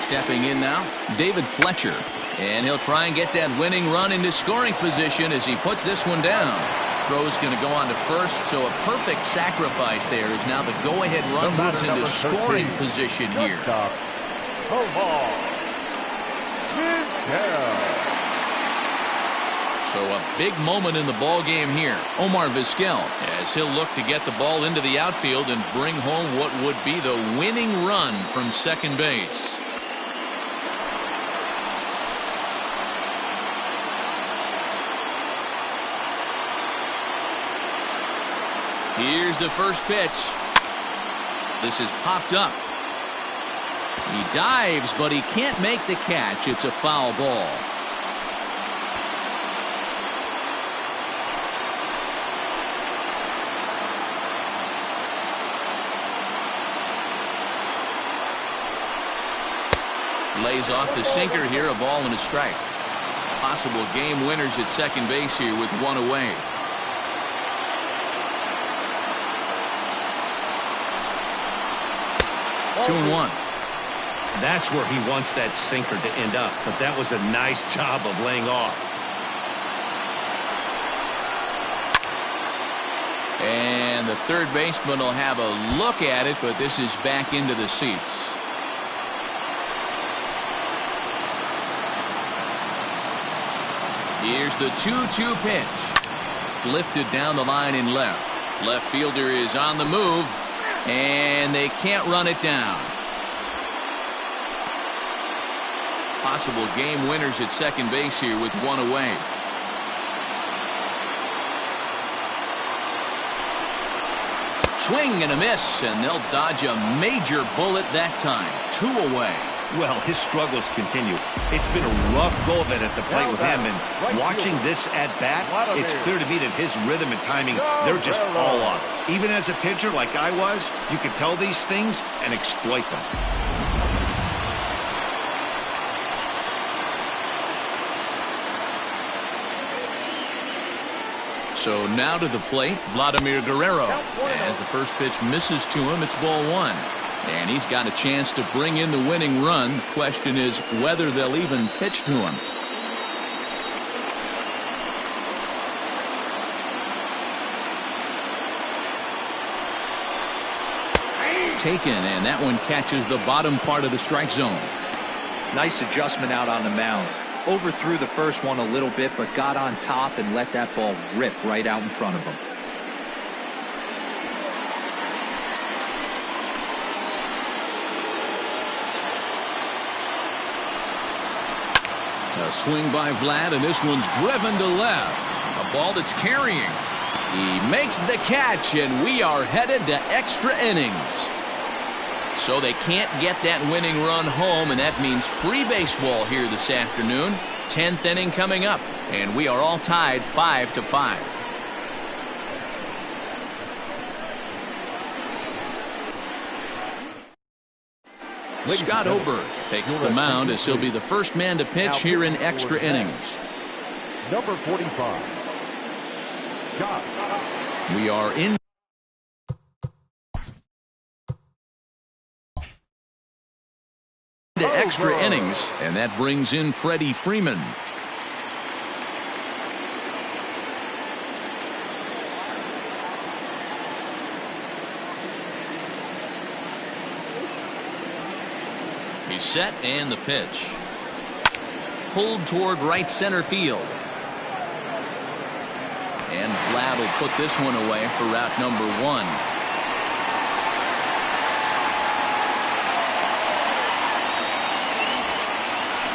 Stepping in now, David Fletcher. And he'll try and get that winning run into scoring position as he puts this one down. Throw's going to go on to first, so a perfect sacrifice there as now the go-ahead run moves into scoring position here. So a big moment in the ball game here. Omar Vizquel, as he'll look to get the ball into the outfield and bring home what would be the winning run from second base. Here's the first pitch. This is popped up. He dives, but he can't make the catch. It's a foul ball. Lays off the sinker here, a ball and a strike. Possible game winners at second base here with one away. Two and one. That's where he wants that sinker to end up, but that was a nice job of laying off. And the third baseman will have a look at it, but this is back into the seats. Here's the 2-2 pitch. Lifted down the line in left. Left fielder is on the move. And they can't run it down. Possible game winners at second base here with one away. Swing and a miss, and they'll dodge a major bullet that time. Two away. Well, his struggles continue. It's been a rough go of it at the plate with him, and watching this at bat, it's clear to me that his rhythm and timing, they're just all off. Even as a pitcher like I was, you can tell these things and exploit them. So now to the plate, Vladimir Guerrero. As the first pitch misses to him, it's ball one. And he's got a chance to bring in the winning run. The question is whether they'll even pitch to him. Taken, and that one catches the bottom part of the strike zone. Nice adjustment out on the mound. Overthrew the first one a little bit, but got on top and let that ball rip right out in front of him. A swing by Vlad, and this one's driven to left. A ball that's carrying. He makes the catch, and we are headed to extra innings. So they can't get that winning run home, and that means free baseball here this afternoon. 10th inning coming up, and we are all tied 5-5. Scott Ober takes the mound as he'll be the first man to pitch here in extra innings. Number 45, Scott. We are in to extra innings, and that brings in Freddie Freeman. He's set, and the pitch. Pulled toward right center field. And Vlad will put this one away for route number 1.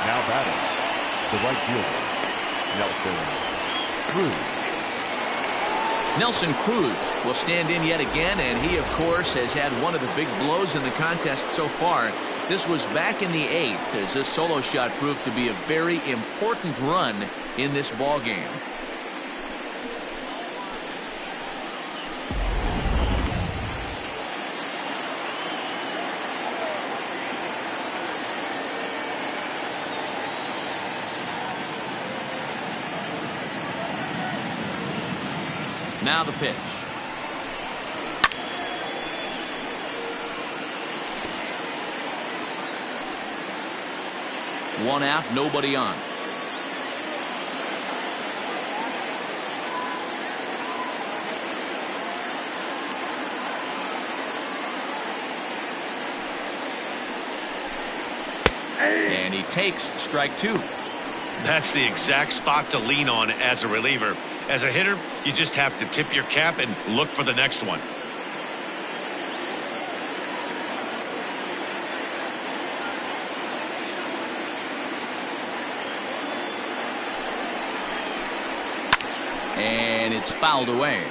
Now batting, the right fielder, Nelson Cruz. Nelson Cruz will stand in yet again, and he, of course, has had one of the big blows in the contest so far. This was back in the 8th, as this solo shot proved to be a very important run in this ball game. Now the pitch. One out, nobody on. And he takes strike 2. That's the exact spot to lean on as a reliever. As a hitter, you just have to tip your cap and look for the next one. And it's fouled away.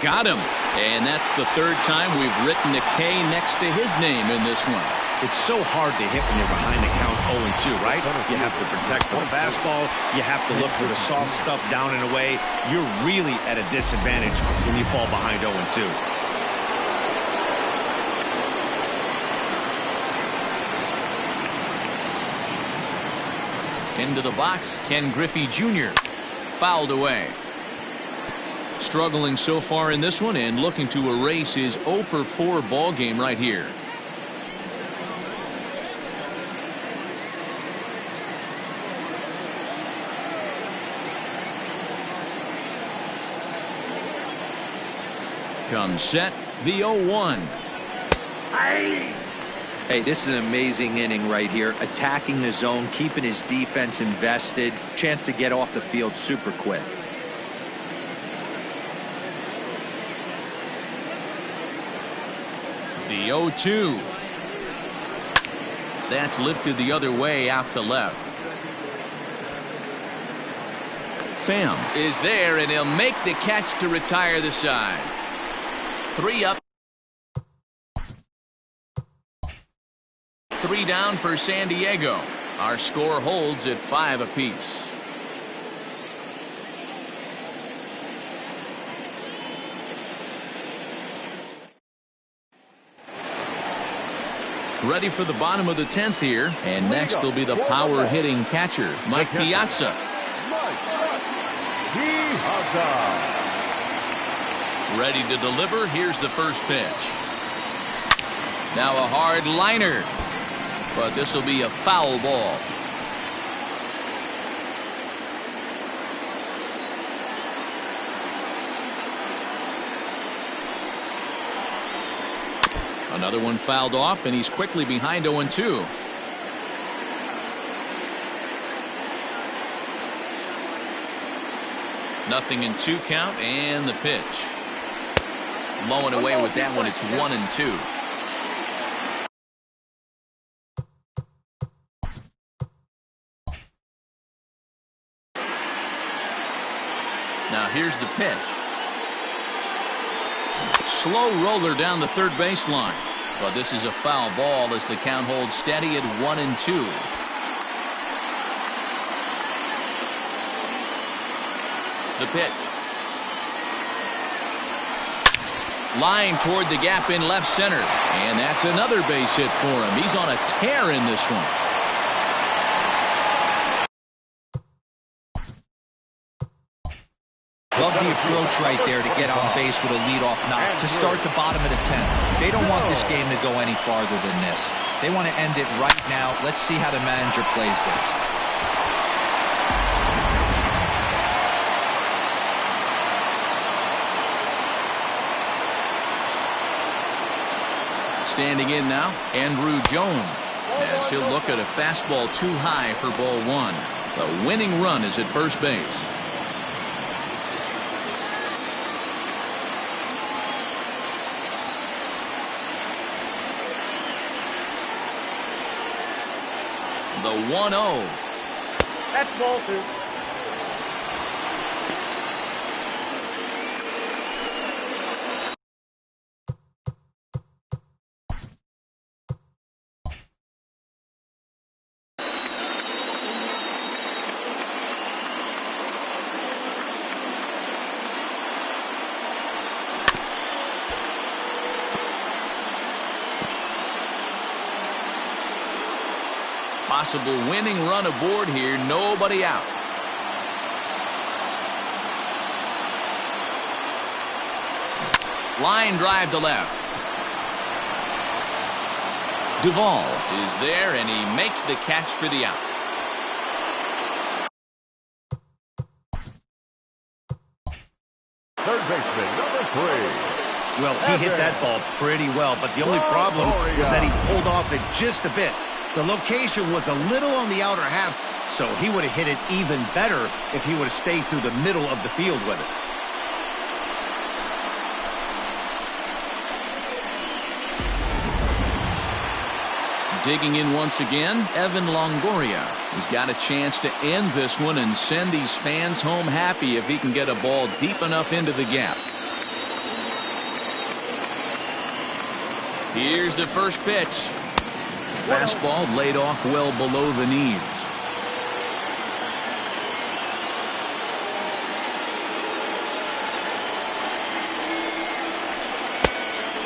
Got him. And that's the 3rd time we've written a K next to his name in this one. It's so hard to hit when you're behind the count 0-2, right? You have to protect the fastball. You have to look for the soft stuff down and away. You're really at a disadvantage when you fall behind 0-2. Into the box, Ken Griffey Jr. Fouled away. Struggling so far in this one and looking to erase his 0-for-4 ball game right here. Comes set, the 0-1. Hey, this is an amazing inning right here. Attacking the zone, keeping his defense invested. Chance to get off the field super quick. The 0-2. That's lifted the other way out to left. Pham is there, and he'll make the catch to retire the side. 3 up. 3 down for San Diego. Our score holds at 5 apiece. Ready for the bottom of the 10th here, and next will be the power hitting catcher, Mike Piazza. Ready to deliver. Here's the first pitch. Now a hard liner, but this will be a foul ball. Another one fouled off, and he's quickly behind 0-2. Nothing in 2 count, and the pitch. Low and away with that one. It's 1-2. Now here's the pitch. Slow roller down the third baseline. But this is a foul ball as the count holds steady at 1-2. The pitch. Line toward the gap in left center. And that's another base hit for him. He's on a tear in this one. Love the approach right there to get on base with a leadoff knock to start the bottom of the 10th. They don't want this game to go any farther than this. They want to end it right now. Let's see how the manager plays this. Standing in now, Andrew Jones, as he'll look at a fastball too high for ball one. The winning run is at first base. The 1-0. That's ball two. Possible winning run aboard here. Nobody out. Line drive to left. Duvall is there, and he makes the catch for the out. Third baseman, number 3. Well, he hit that ball pretty well, but the only problem was that he pulled off it just a bit. The location was a little on the outer half, so he would have hit it even better if he would have stayed through the middle of the field with it. Digging in once again, Evan Longoria. He's got a chance to end this one and send these fans home happy if he can get a ball deep enough into the gap. Here's the first pitch. Fastball laid off well below the knees.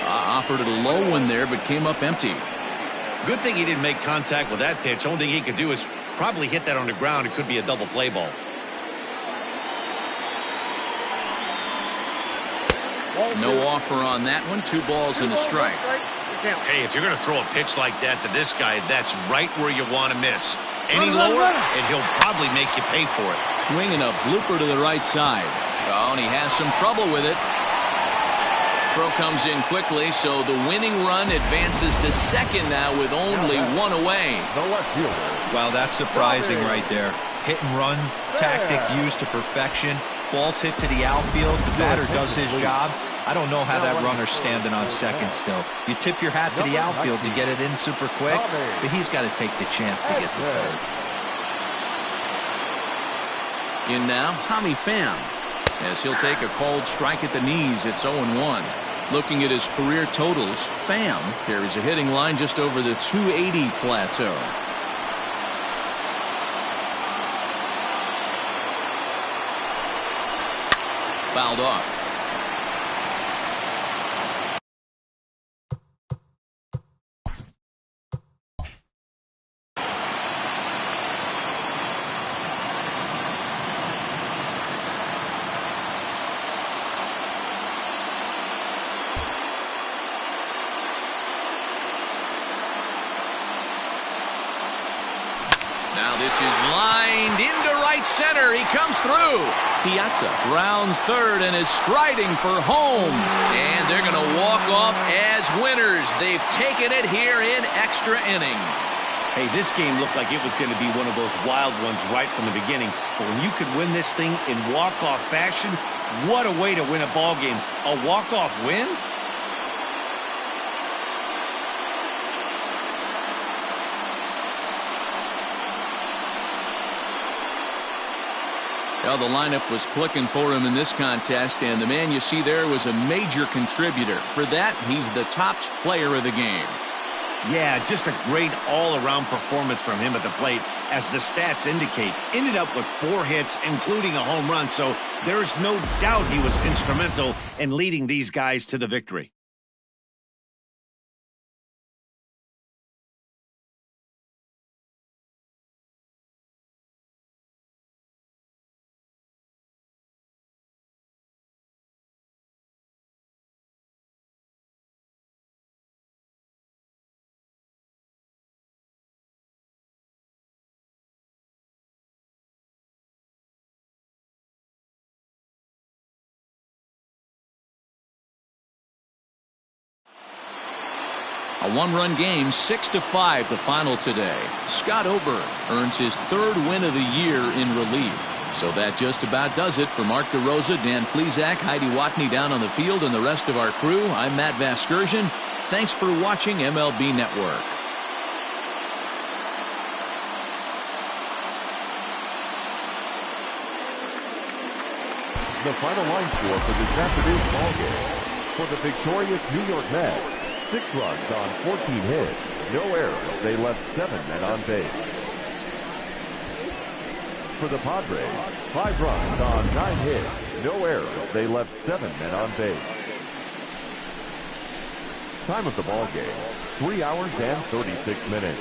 Offered it a low one there, but came up empty. Good thing he didn't make contact with that pitch. Only thing he could do is probably hit that on the ground. It could be a double play ball. No offer on that one. 2 balls and a strike. Hey, if you're going to throw a pitch like that to this guy, that's right where you want to miss. Any lower, and he'll probably make you pay for it. Swinging a blooper to the right side. Oh, and he has some trouble with it. Throw comes in quickly, so the winning run advances to second now with only 1 away. The left fielder. Well, that's surprising right there. Hit and run tactic used to perfection. Balls hit to the outfield. The batter does his job. I don't know how that runner's standing on second still. You tip your hat to the outfield to get it in super quick, but he's got to take the chance to get the third. In now, Tommy Pham, as he'll take a called strike at the knees. It's 0-1. Looking at his career totals, Pham carries a hitting line just over the 280 plateau. Fouled off. Now this is lined into right center. He comes through. Piazza rounds third and is striding for home. And they're going to walk off as winners. They've taken it here in extra innings. Hey, this game looked like it was going to be one of those wild ones right from the beginning. But when you could win this thing in walk-off fashion, what a way to win a ball game. A walk-off win? Well, the lineup was clicking for him in this contest, and the man you see there was a major contributor. For that, he's the top player of the game. Yeah, just a great all-around performance from him at the plate, as the stats indicate. Ended up with 4 hits, including a home run, so there is no doubt he was instrumental in leading these guys to the victory. A 1-run game, 6-5 the final today. Scott Ober earns his 3rd win of the year in relief. So that just about does it for Mark DeRosa, Dan Plesac, Heidi Watney down on the field, and the rest of our crew. I'm Matt Vasgersian. Thanks for watching MLB Network. The final line score for this afternoon's ballgame. For the victorious New York Mets, 6 runs on 14 hits, no errors. They left 7 men on base. For the Padres, 5 runs on 9 hits, no errors. They left 7 men on base. Time of the ball game, 3 hours and 36 minutes.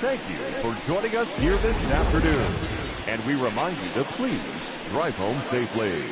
Thank you for joining us here this afternoon. And we remind you to please drive home safely.